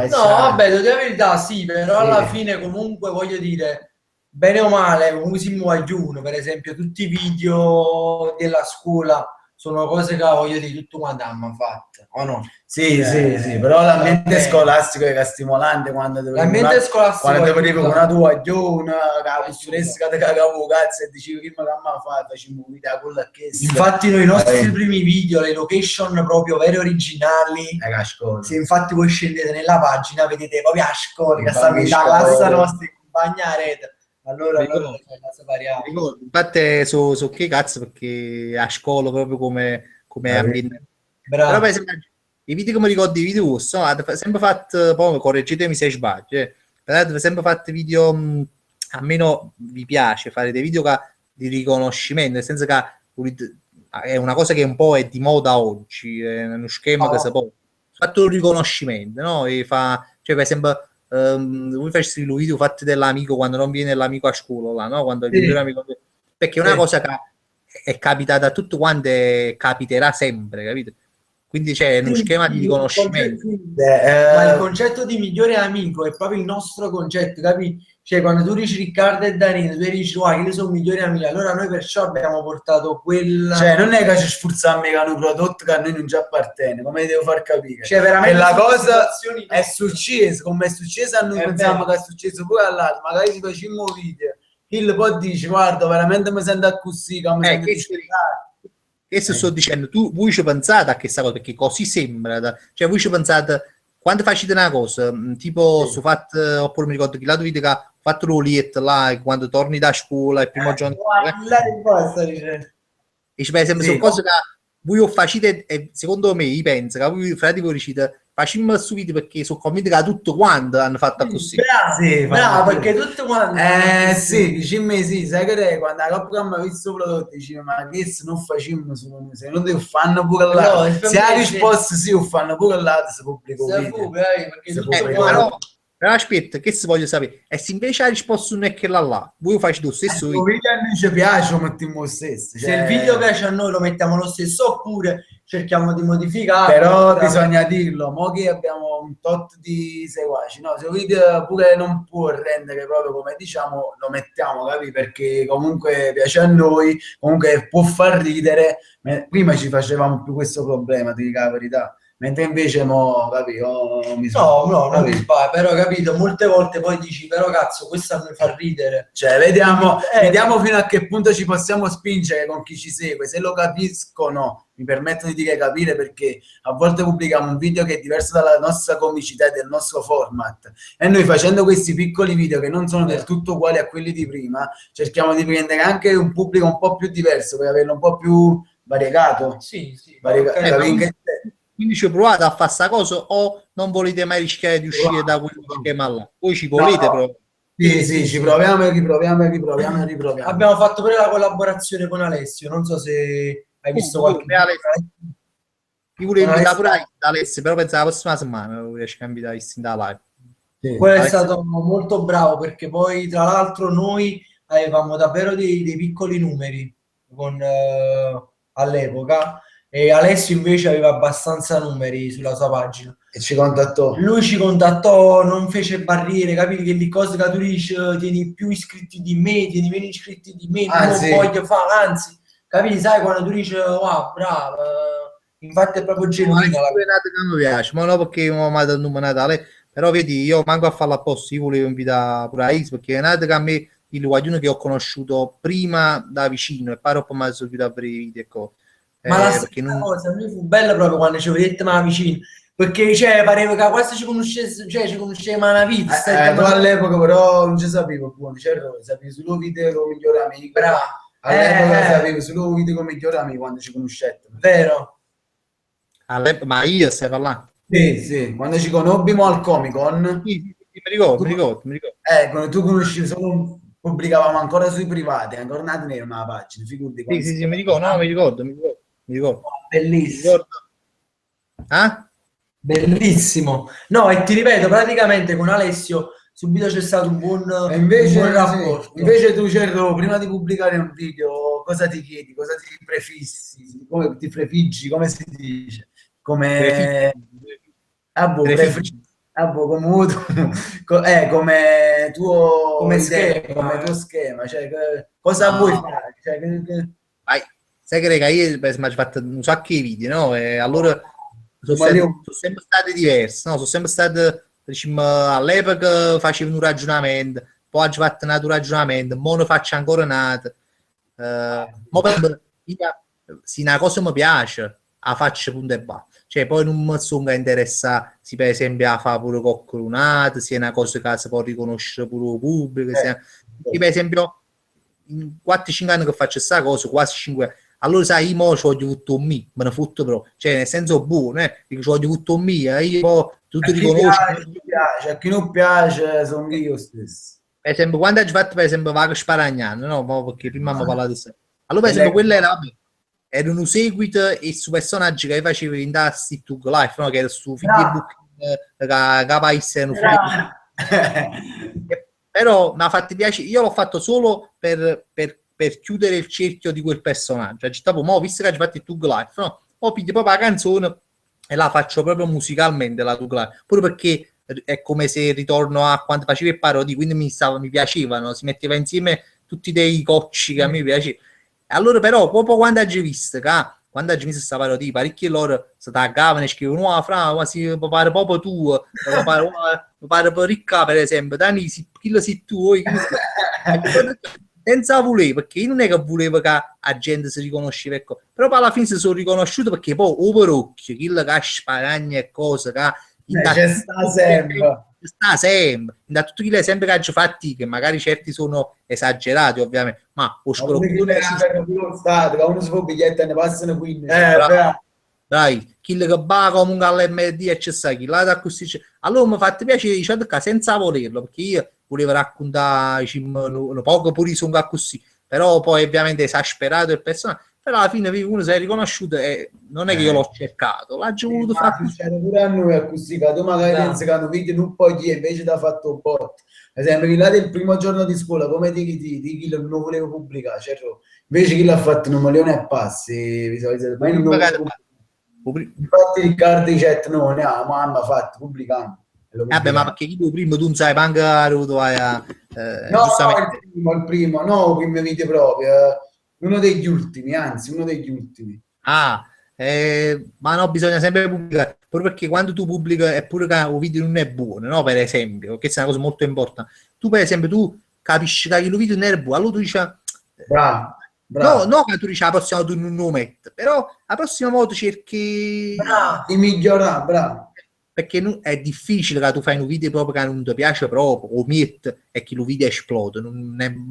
vabbè, devo dire la verità, sì, però alla fine comunque voglio dire, bene o male, comunque si muove uno, per esempio tutti i video della scuola sono cose che voglio dire tutto quanto hanno fatto, o no? Sì, però l'ambiente scolastico è stimolante quando vedevi una tua giovane, la professoressa che ti cagavo cazzo e dicevi che mi ha fatto, facciamo un video con la chiesa. Infatti noi nostri primi video, le location proprio vere originali, se infatti voi scendete nella pagina vedete proprio a scuola, che sta la classe nostra in compagna rete. Allora infatti so che cazzo perché a scuola proprio come ambiente. Però per esempio i video che mi ricordo i video sono sempre fatto, poi correggetemi se sbaglio, però avete sempre fatto video, almeno vi piace fare dei video di riconoscimento, nel senso che è una cosa che un po' è di moda oggi, è uno schema che si può fatto il riconoscimento, no? E cioè per esempio voi faceste il video fatti dell'amico quando non viene l'amico a scuola, no? Quando il migliore amico, perché è una cosa che è capitata a tutti quanti e capiterà sempre, capito? Quindi c'è uno schema di riconoscimento. Ma il concetto di migliore amico è proprio il nostro concetto, capi? Cioè quando tu dici Riccardo e Danilo, tu dici io sono migliori amici, allora noi perciò abbiamo portato quella... Cioè non è che ci sforziamo che hanno un prodotto che a noi non ci appartiene, come devo far capire? Cioè veramente la cosa è successa, come è successa a noi pensiamo che è successo pure all'altro, magari si facciamo un video, il poi dice guarda veramente mi sento così, che mi sento questo sto dicendo, voi ci pensate a questa cosa, perché così sembra, cioè voi ci pensate, quando facete una cosa, tipo su fatto, oppure mi ricordo che l'altro video che ha fatto l'olietto là, quando torni da scuola, il primo giorno, e ci pensa, sono cose che voi lo facete, e secondo me, io penso che voi frati voi dicete, facciamo questo video perché sono convinto che tutto quanto hanno fatto così. Bravo, perché tutto quanto sì, diciamo sì, sai che quando la coppia mi ha visto il prodotto dice ma che se non facciamo solo noi, se non lo fanno pure là, se ha risposto sì lo fanno pure là, se pubblico video perché Però aspetta, che si voglio sapere? E se invece la risposta non è quella là, voi fate lo stesso Il video a noi ci piace, lo mettiamo lo stesso. Se il video piace a noi lo mettiamo lo stesso, oppure cerchiamo di modificarlo. Però bisogna dirlo, mo che abbiamo un tot di seguaci, no? Se il video pure non può rendere proprio come diciamo, lo mettiamo, capi? Perché comunque piace a noi, comunque può far ridere. Prima ci facevamo più questo problema, ti dico la verità. Mentre invece mo, capi? Non mi sbaglio, però capito, molte volte poi dici, però cazzo, questa mi fa ridere. Cioè, vediamo fino a che punto ci possiamo spingere con chi ci segue. Se lo capiscono, mi permetto di dire capire, perché a volte pubblichiamo un video che è diverso dalla nostra comicità e del nostro format. E noi, facendo questi piccoli video che non sono del tutto uguali a quelli di prima, cerchiamo di prendere anche un pubblico un po' più diverso, per averlo un po' più variegato. Sì. Quindi ci provate a fare sta cosa o non volete mai rischiare di uscire da quel schema là? Voi ci volete proprio? Sì, ci proviamo e riproviamo. Abbiamo fatto pure la collaborazione con Alessio, non so se hai visto qualche... Io volevo invitare pure Alessio, però pensavo la prossima settimana non riesco a invitare in da live. Sì. Quello è stato molto bravo, perché poi tra l'altro noi avevamo davvero dei piccoli numeri all'epoca, e Alessio invece aveva abbastanza numeri sulla sua pagina e ci contattò. Lui ci contattò, non fece barriere, capì che le cose che tu dici, tieni più iscritti di me, tieni meno iscritti di me, non voglio fare, anzi, capì, sai, quando tu dici wow, bravo, infatti è proprio genuina. Non mi piace, ma no, perché mi ha dato il numero Natale, però vedi, io manco a farlo apposta, io volevo invitare pure a Is, perché è nato che a me il guaglione che ho conosciuto prima da vicino, e poi dopo mi ha subito a vedere i video e cose. Ma la stessa cosa, a me fu bella proprio quando ci vedete ma vicino, perché cioè, pareva che quasi ci conoscesse, cioè ci conosceva una vita. Tu all'epoca però non ci sapevo, certo, sapevi solo video con migliore amico. Bravo. All'epoca sapevo solo video con migliore amico quando ci conoscete. Vero. Ma io stai parlando? Sì, quando ci conobbimo al Comic Con. Sì, mi ricordo. Quando tu conosci solo... pubblicavamo ancora sui privati, ancora non era una pagina, figurati. Sì, mi ricordo. Bellissimo. Bellissimo. No, e ti ripeto, praticamente con Alessio subito c'è stato un buon rapporto. Invece tu, certo, prima di pubblicare un video, cosa ti chiedi? Cosa ti prefissi? Come ti prefiggi? Come si dice? Come... come tuo schema, cioè cosa vuoi fare? Sai che io mi ho fatto un sacco di video, no? E allora sono sempre stati diversi, no? Sono sempre stato, diciamo, all'epoca facevo un ragionamento, poi ho fatto un altro ragionamento, mo ne faccio ancora un altro. Se una cosa mi piace, la faccio punto e basta. Cioè, poi non mi sono interessato se per esempio a fare pure qualcunato, se è una cosa che si può riconoscere pure il pubblico. Per esempio, in 4-5 anni che faccio questa cosa, quasi 5 anni, allora sai, io mo ci voglio tutto un me ne fotto proprio, cioè nel senso buono, ci voglio tutto un me, io tu ti riconosci. A chi non piace sono io stesso. Per esempio, quando hai fatto per esempio Vago Sparagnano, no? Perché prima mi parlato di sé. Allora, per esempio, quello era un seguito e su personaggi che facevo in Dusty to Life, no? Che era su Facebook però mi ha fatto piacere, io l'ho fatto solo per chiudere il cerchio di quel personaggio. Mo, visto che hai fatto il Tug Life, no? Poi piglio proprio la canzone e la faccio proprio musicalmente la Tug Life, pure perché è come se ritorno a quando facevo il parodie, quindi mi piacevano, si metteva insieme tutti dei cocci che a me piacevano. Allora però, proprio quando hai visto quando hai visto questa parodia, parecchi loro si taggavano e scrivono, no, fra, ma si pare proprio tu, mi pare per ricca, per esempio, Dani, chi lo sei tu, senza volevo, perché io non è che volevo che la gente si riconosceva, ecco. Però poi alla fine si sono riconosciuto perché poi overocchio, chi che sparagna e cose, che sta sempre da tutti gli esempi che ho fatti, che magari certi sono esagerati ovviamente, ma uno si può biglietto e ne passano 15 dai, chi che va comunque all'MD e c'è sta chi là da così, allora mi ha fatto piacere, diciamo, senza volerlo, perché io volevo raccontare un poco pure sono così, però poi ovviamente esasperato il personaggio, però alla fine uno si è riconosciuto e non è che io l'ho cercato, l'ha già voluto fare. Succede pure a noi così, che tu magari pensi che hanno video non poi chi invece ti ha fatto un bot. Ad esempio, là del primo giorno di scuola, come di chi non volevo pubblicare, cioè, invece chi l'ha fatto 1.000.000 e passi, ma io non lo volevo pubblicare. Infatti Riccardo dice, no, mamma ha fatto, pubblicando. Vabbè, ma perché io prima tu non sai manco avuto no, il primo video proprio, uno degli ultimi, anzi, uno degli ultimi. Ma no, bisogna sempre pubblicare, proprio perché quando tu pubblichi è pure che un video non è buono, no? Per esempio, che è una cosa molto importante. Tu, per esempio, tu capisci che il video non è buono, allora tu dici, bravo. No, che tu dici la prossima volta non lo metti, però la prossima volta cerchi di migliorare, bravo. Perché è difficile che tu fai un video proprio che non ti piace proprio, o metti e che il video esplode,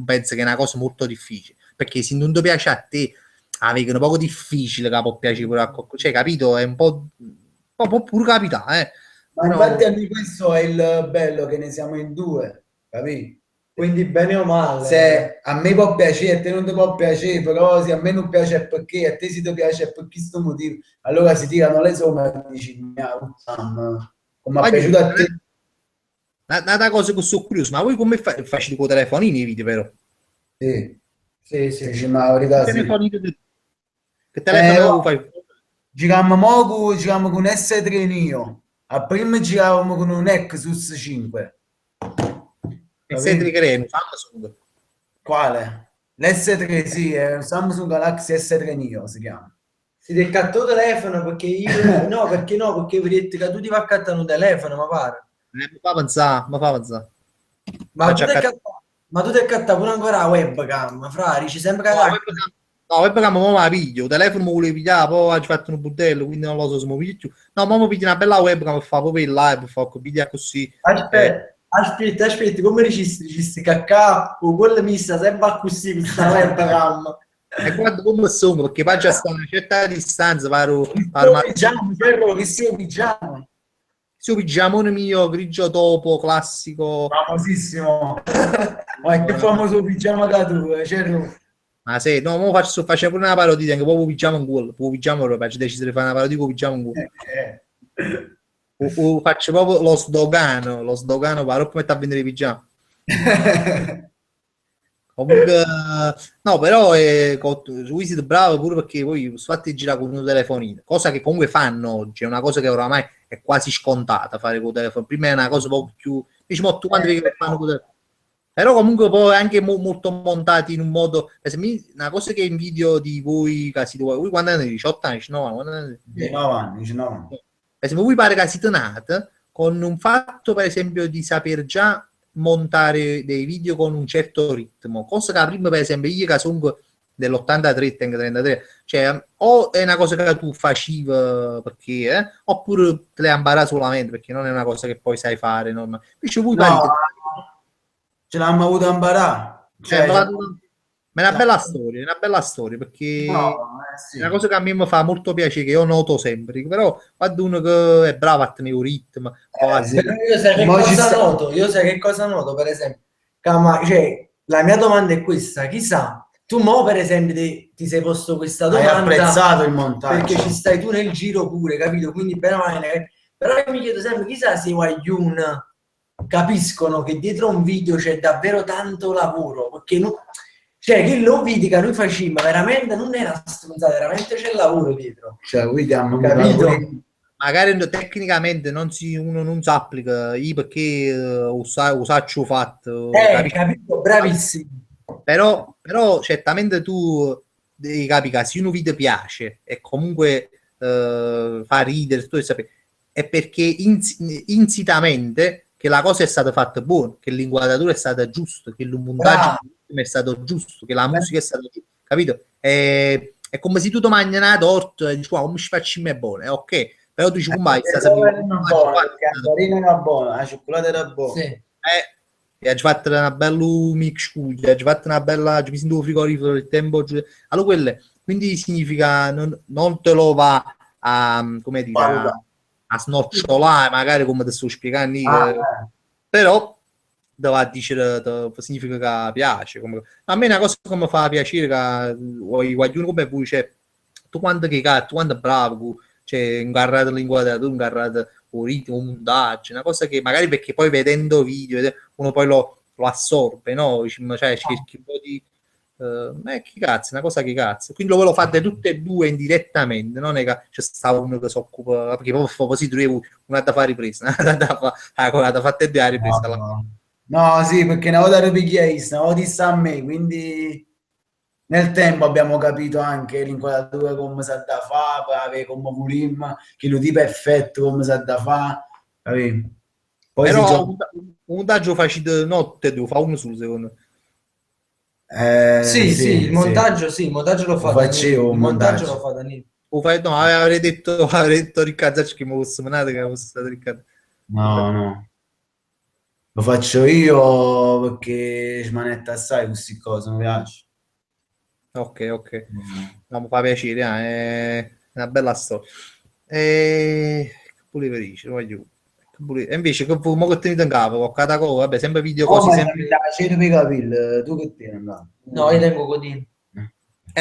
penso che è una cosa molto difficile, perché se non ti piace a te, è un poco difficile che può piacere pure a qualcuno, cioè, capito? È un po' pure capitare, Ma infatti a noi questo è il bello, che ne siamo in due, capito? Quindi bene o male. Se a me può piacere, a te non ti può piacere, però se a me non piace è perché, a te si ti piace è per questo motivo, allora si tirano le somme e dici, come è piaciuto a te. Una cosa che sono curioso, ma voi come facete con i telefonini i video, vero? Sì, ma la verità sì. Che telefono fai? Giriamo con S3 Neo, a prima giravamo con un Nexus 5. S3 Creno, Samsung. Quale? L'S3, sì, è un Samsung Galaxy S3 Neo si chiama. Si ti accatto telefono perché io perché vi detto che tu ti vai a cattare un telefono, ma pare. Mi fa pensare. Ma tu ti accattavi pure ancora la webcam, fra, dici sempre che no, webcam ma la piglio, il telefono mi volevo pigliare, poi ho fatto un budello, quindi non lo so se mi piglio più. No, ma mi piglio una bella webcam per fare proprio il live, per fare pigliare così. Aspetta, come dicisti cacca o quello mi sta sempre così questa webcam. E guarda come sono, perché poi già sta a una certa distanza, Questo pigiamone mio, grigio topo, classico. Famosissimo. Ma che famoso pigiama da tu, certo. Ma se, no, mo faccio pure una parodia, che proprio pigiamo un gol, proprio ci deciso di fare una parodia con pigiamo un gol. Faccio proprio lo sdogano, paro come metto a vendere i pigiama. Comunque, no, però voi siete bravi pure perché voi fate girare con un telefonino, cosa che comunque fanno oggi, è una cosa che oramai è quasi scontata fare con il telefono. Prima è una cosa un po' più, diciamo, tu quando vedi che fanno con il telefono. Però comunque poi anche molto montati in un modo, per esempio, una cosa che invidio di voi, voi quando avete 18 anni, 19 anni, 19. Per esempio, voi pare che siete nati con un fatto, per esempio, di saper già montare dei video con un certo ritmo, cosa che prima, per esempio, io che sono dell'83, 33, cioè o è una cosa che tu facevi perché, oppure te l'hai imparata solamente perché non è una cosa che poi sai fare, no? Invece voi ce l'hanno avuto a imparare. Ma è una bella storia, perché è una cosa che a me mi fa molto piacere, che io noto sempre, però quando uno che è bravo a tenere un ritmo, io sai che cosa noto, per esempio, cioè, la mia domanda è questa, chissà, tu mo per esempio ti sei posto questa domanda, hai apprezzato il montaggio perché ci stai tu nel giro pure, capito? Quindi bene, però io mi chiedo sempre, chissà se i Wagyun capiscono che dietro un video c'è davvero tanto lavoro, perché cioè che lo vedi che noi facciamo veramente non era stronzata, veramente c'è lavoro dietro, cioè guidiamo, capito? Magari tecnicamente uno non si applica io perché usaccio fatto, capito? Bravissimo. Però certamente tu devi capire che se un video piace e comunque fa ridere, tu devi sapere, è perché insitamente che la cosa è stata fatta buona, che l'inquadratura è stata giusta, che il montaggio è stato giusto, che la musica è stata giusta, capito? È come se tu ti mangi una torta e dici, wow, come ci faccio me buono, ok, però tu dici, come sta sapendo era buona, la cioccolata era buona. Sì. E hai fatto una bella mix, hai fatto una bella, mi sento frigorifero il tempo, allora quelle, quindi significa non te lo va a, come dire, a snocciolare, magari come ti sto spiegando, però deve dire significa che piace. A me è una cosa che mi fa piacere che qualcuno come voi, cioè, tu quando che cazzo, tu quando è bravo, cioè, ingarrato l'inquadratura, ingarrato il ritmo, il montaggio, una cosa che magari perché poi vedendo video uno poi lo assorbe, no? Cioè, cerchi un po' di... che cazzo, una cosa che cazzo. Quindi lo fate tutte e due indirettamente, non è che c'è sta uno che si occupa, perché poi si trovi una da fare ripresa, una da fare due ripresa. No, sì, perché una volta ripigliaista, una volta sta a me, quindi nel tempo abbiamo capito anche l'inquadratura come si ha da fare, come volimmo, che lo tipo perfetto come si ha da fare, capito? Poi però un montaggio facile notte, devo fare uno solo secondo me. Sì, il montaggio il montaggio lo fa facevo il montaggio lo fa Danilo. No, avrei detto Riccardo che mi fosse menato che fosse stato Riccardo. No. Lo faccio io perché smanetta assai queste cose, mi piace. Ok. No, mi fa piacere, è una bella storia. Che volevo dire, voglio... E invece, che mo che tenete in capo, con cada cosa, vabbè, sempre video così, sempre... Piacere per capire, tu che tieni? No, io tengo codino.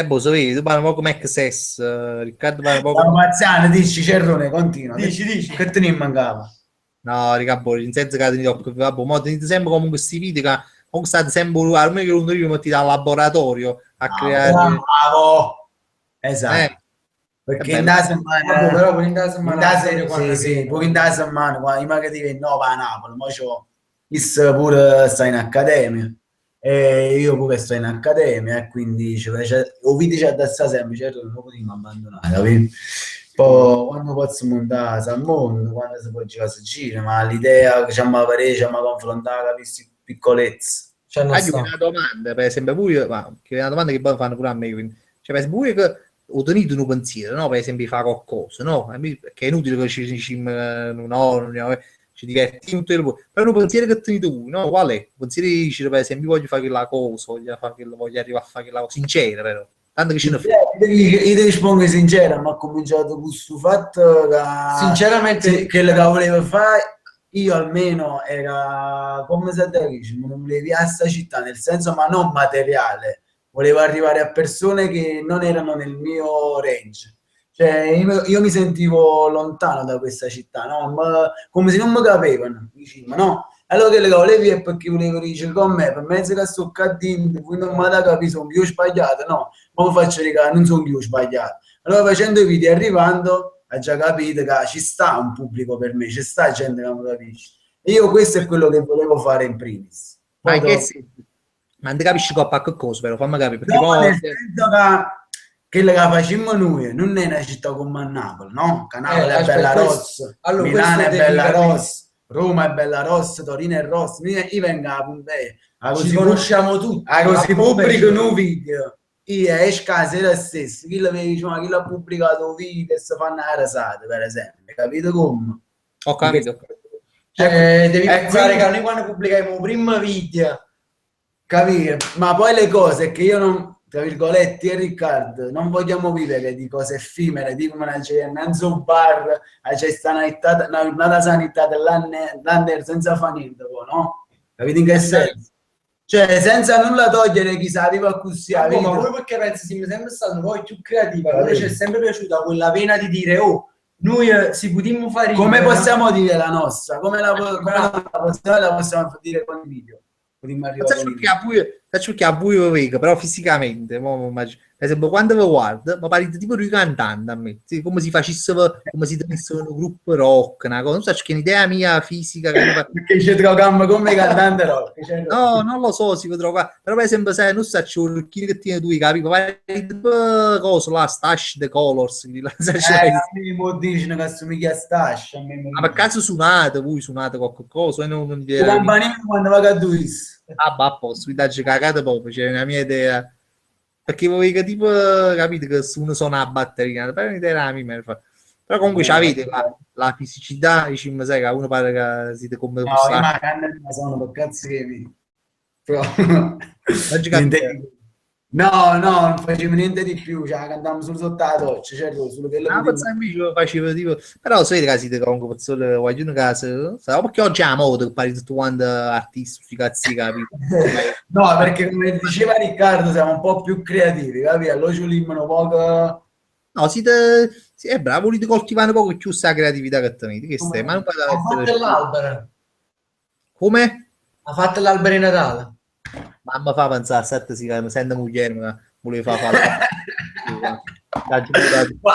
boh, so vedi, tu parli un po' come XS, Riccardo parla un po' Siamo come... Mazzano, dici Cerrone, continua. Dici. Che te ne mancava? No, Riccardo, in senso che tenete, vabbè, mo tenete sempre comunque questi video che comunque state sempre, almeno che uno io metti dal laboratorio a creare... Bravo! Esatto. Perché in da settimana... però pure in da settimana... Sì, pure in da settimana, quando io che ti vengo a Napoli, ma c'ho... Io pure sta in accademia. E io pure sto in accademia e quindi ho video c'è da stare sempre, certo non lo potevo abbandonare, capito? Poi quando posso montare al mondo, quando si può girare si gira, ma l'idea che ci abbiamo confrontare questi piccolezzi. Una domanda, per esempio, voi, ma che è una domanda che poi fanno pure a me, quindi, cioè, per esempio, voi che ottenete un pensiero, no? Per esempio, fa qualcosa, no? Perché è inutile che ci diciamo, no, ci divertiamo tutto il tempo, però un pensiero che ottenete voi, no? Qual è? Un pensiero che dice, per esempio, voglio fare quella cosa, voglio arrivare a fare quella cosa, sincera, però. Tanto che ce ne frega. Io ti rispondo sincero, ma ho cominciato con questo fatto che sinceramente che lo che volevo fare io almeno era come se dice, non volevi a sta città, nel senso ma non materiale, volevo arrivare a persone che non erano nel mio range. Cioè, io mi sentivo lontano da questa città, no? Ma, come se non mi capivano, vicino, no? Allora che le volevi è perché volevo dire con me, per mezzo che sto cadendo, voi non mi da capire, sono io sbagliato, no? Ma lo faccio dire non sono io sbagliato. Allora facendo i video arrivando, ha già capito che ci sta un pubblico per me, ci sta gente che non capisce. E io questo è quello che volevo fare in primis. Ma che ma non ti capisci coppa che cosa, però fammi capire, perché no, poi... nel senso che la facciamo noi non è una città come Napoli, no? Napoli è bella rossa, allora, Milano è bella rossa, Roma è bella rossa, Torino è rossa, io vengo a Pompei, ci conosciamo tutti, così pubblico un video, io esco a sera stessa, chi lo vede, ma chi l'ha pubblicato un video e si fanno la rasata, per esempio, capito come? Ho capito. Cioè, devi pensare che noi quando pubblichiamo il primo video, capire, ma poi le cose che io non, tra virgolette, Riccardo, non vogliamo vivere di cose effimere, di come c'è un bar, c'è una sanità dell'anno senza fare niente, no? Capite in che senso? Cioè, senza nulla togliere chi sa arriva così a ma voi perché pensi siamo sempre stati voi più creativi, a noi ci è sempre piaciuta quella vena di dire, oh, noi si potremmo fare... Come possiamo dire la nostra? Come la possiamo dire con i video? Faccio che a voi lo vedo, però fisicamente, per esempio, quando vi guardo, mi pare tipo di cantante a me, come si facessero, come si tenessero un gruppo rock, una cosa, non so, che è un'idea mia fisica. Perché ci troviamo come cantante rock. No, non lo so, si potrà fare, però per esempio, sai, non so, c'è un che tiene tu i capi, ma cosa là, Stash the Colors, mi dicono che assomiglia a Stash. ma per caso suonate qualche cosa? Non campanino quando va a Duis. Ah, ma a posto, mi dai cagata proprio, c'è una mia idea. Perché voi che tipo, capite che uno suona la batteria, però un'idea mia, però comunque avete la fisicità, diciamo, sai che uno pare che siete come... No, io ma sono per cazzo che mi... Però... No, no, non facevo niente di più, cioè cantavamo solo sotto la doccia, certo, solo quello Ah, che pensavo invece lo facevo tipo... Però sai che siete comunque persone, voglio una casa, sai, perché oggi è la moda che parli tutto quanto artisti, sti cazzi, capito? No, perché come diceva Riccardo siamo un po' più creativi, capito? Allora ci limitano poco... No, siete... Sì, è bravo, volete coltivare un po' più sta creatività che tenete, che stai? Ma non fate Ha fatto l'albero. come? Ha fatto l'albero di Natale. Mamma fa pensare a sette si sente moglie, ma voleva fare ma,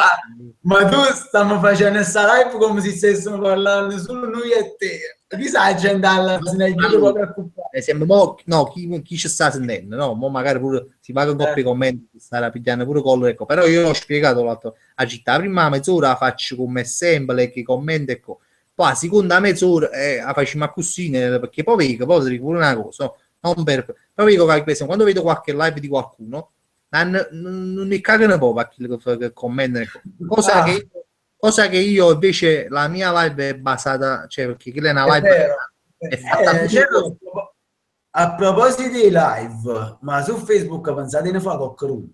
ma tu stiamo facendo questa live come se stessimo parlando solo noi e te. Chi sa gente alla fine è allora, preoccupare. no, chi ci sta sentendo, no? Mo magari pure si paga un po' i commenti, starà pigliando pure collo, ecco. Però io ho spiegato l'altro, a città, prima mezz'ora faccio come sempre, che commenti, ecco. Poi a seconda mezz'ora la facciamo a cucine, perché poi vedo, poi ti dico pure una cosa, no? Non per... Poi vedo che, per esempio, quando vedo qualche live di qualcuno, non ne cagano proprio a chi che commenta, ecco. Cosa che io invece la mia live è basata, cioè perché quella è una È live vero. è fatta Certo, a proposito di live, ma su Facebook pensate ne fa qualcuno?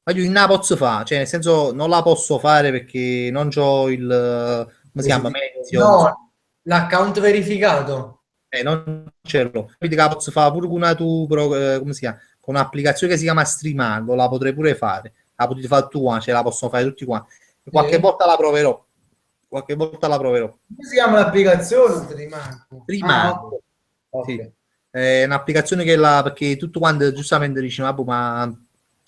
ma io non la posso fare, cioè nel senso non la posso fare perché non ho il come si chiama Mentions, No, l'account verificato. non ce l'ho. Quindi la posso fare pure con una tu come si chiama? Con un'applicazione che si chiama Streamando, la potrei pure fare. La potete fare tu, cioè la possono fare tutti quanti. Qualche Sì. volta la proverò. Qualche volta la proverò. Come si chiama l'applicazione? Streamando. Ok. Sì. È un'applicazione che la perché tutto quanto giustamente dice ma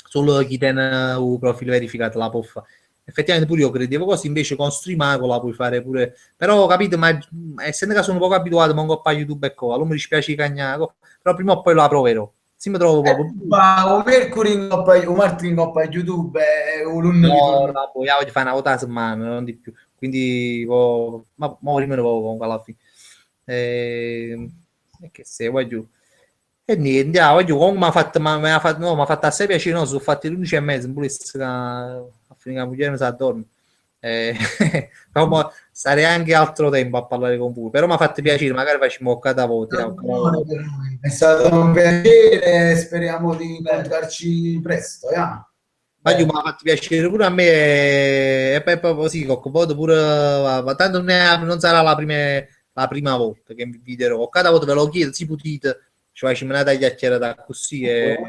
solo chi tiene un profilo verificato la può fare. Effettivamente pure io credevo così, invece con Streamago la puoi fare pure. Però capito, ma essendo che sono poco abituato manco a YouTube e cosa, allora mi dispiace di cagnaco, però prima o poi la proverò. Sì, mi trovo proprio. Ma un Mercury in coppa, un Martin in coppa YouTube è un lungo di No, turno. la vogliamo fare una volta a settimana, non di più. Quindi, ma rimane poco comunque alla fine. E che se vai giù. E niente, vai giù. Comunque mi ha fatto, no, mi ha fatto assai piacere, no, sono fatti le 11:30, pure a finire la moglie non sa dormire. Però sarei anche altro tempo a parlare con voi, però mi ha fatto piacere, magari facciamo boccata voce. È stato un piacere, speriamo di incontrarci presto. Ma mi ha fatto piacere pure a me e poi proprio sì, ho occupato pure ma tanto non sarà la prima volta che mi inviterò, cada volta ve lo chiedo, si potete, ci facciamo una chiacchierata così e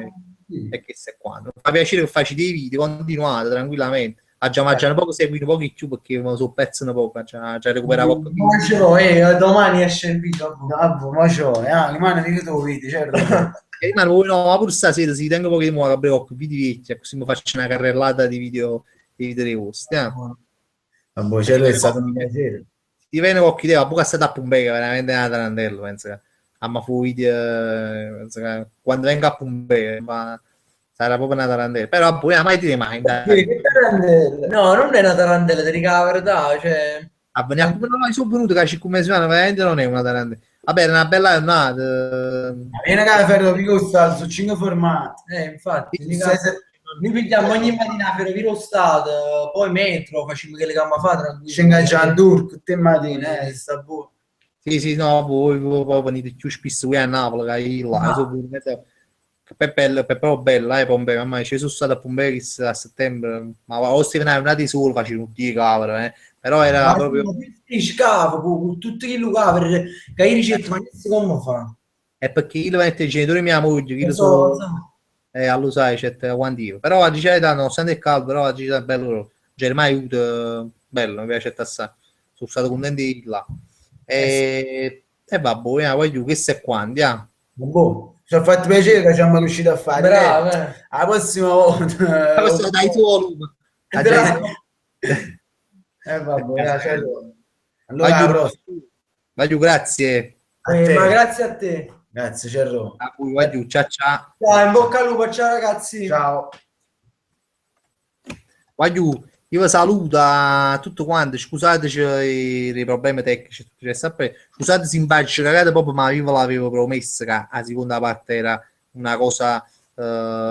che se qua. Mi fa piacere che facci dei video, continuate tranquillamente. A già mangiare un po' seguire un po' di più perché mi sono pezzo un po', già recuperato qualche Ma ce l'ho, domani esce il video. Ma c'ho, rimane di tu vedi, certo. E rimane no, ma pure stasera si tengo pochi muovo a breve video vecchi, così mi faccio una carrellata di video dei vostri. Vabbè, certo è stato un piacere. Ti viene qualche idea, pure sta da Pompei, veramente una tarantello, penso che a ma fu video, penso che quando venga a Pompei, ma sarà proprio una tarantella, però poi mai ti mai, dai. No, non è una tarantella, ti dico la verità, cioè... A venire a Pompei, no, sono venuto che a 5 mesi, veramente non è una tarantella. Vabbè, è una bella giornata. Viene che ferrovia sta su 5 formati. Infatti, noi pigliamo ogni mattina la ferrovia Stato, poi metro, facciamo che le gamma fa tranquillo. Scenga già a Dur, tutte mattine, sta buono. Sì, no, voi venite più spesso qui a Napoli, che là, è bello, è proprio bella, Pompei, mamma mia, ci sono stato a Pompei a settembre, ma o si veniva una di solo, facevo tutti i cavolo, però era proprio... Scavo, con tutti i luoghi, che io ricerco, ma non so come fa. È perché io metto i genitori di mia moglie, che So. allo sai, c'è quanti io. Però a dice nonostante il caldo, però a dice è bello, Germania aiuta, bello, mi piace assai. Sono stato contento di là. E vabbè, voglio questo è quanti, Boh, ci ha fatto piacere che ci siamo riusciti a fare. Bravo, la prossima volta. Questo dai tuo lume. Vabbè, allora, Voglio, grazie. Ma grazie a te. Grazie, Cerro. A cui voglio, ciao. Dai, in bocca al lupo, ciao ragazzi. Ciao. Voglio, io vi saluto a tutto quanto, scusateci i problemi tecnici, scusate simpatici, ragazzi, proprio ma io ve l'avevo promesso che la seconda parte era una cosa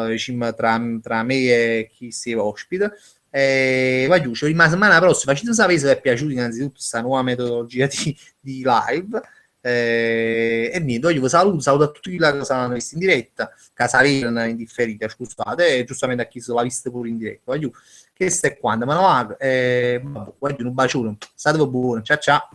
diciamo, tra me e chi si ospita. Voglio, la settimana prossima, facciamo sapere se vi è piaciuta innanzitutto questa nuova metodologia di live. E niente, io vi saluto a tutti quelli che sono visti in diretta, Casaverna in differita, scusate, e giustamente a chi se l'ha vista pure in diretta, voglio che stai quando, ma no, voglio un bacione, state buono, ciao ciao.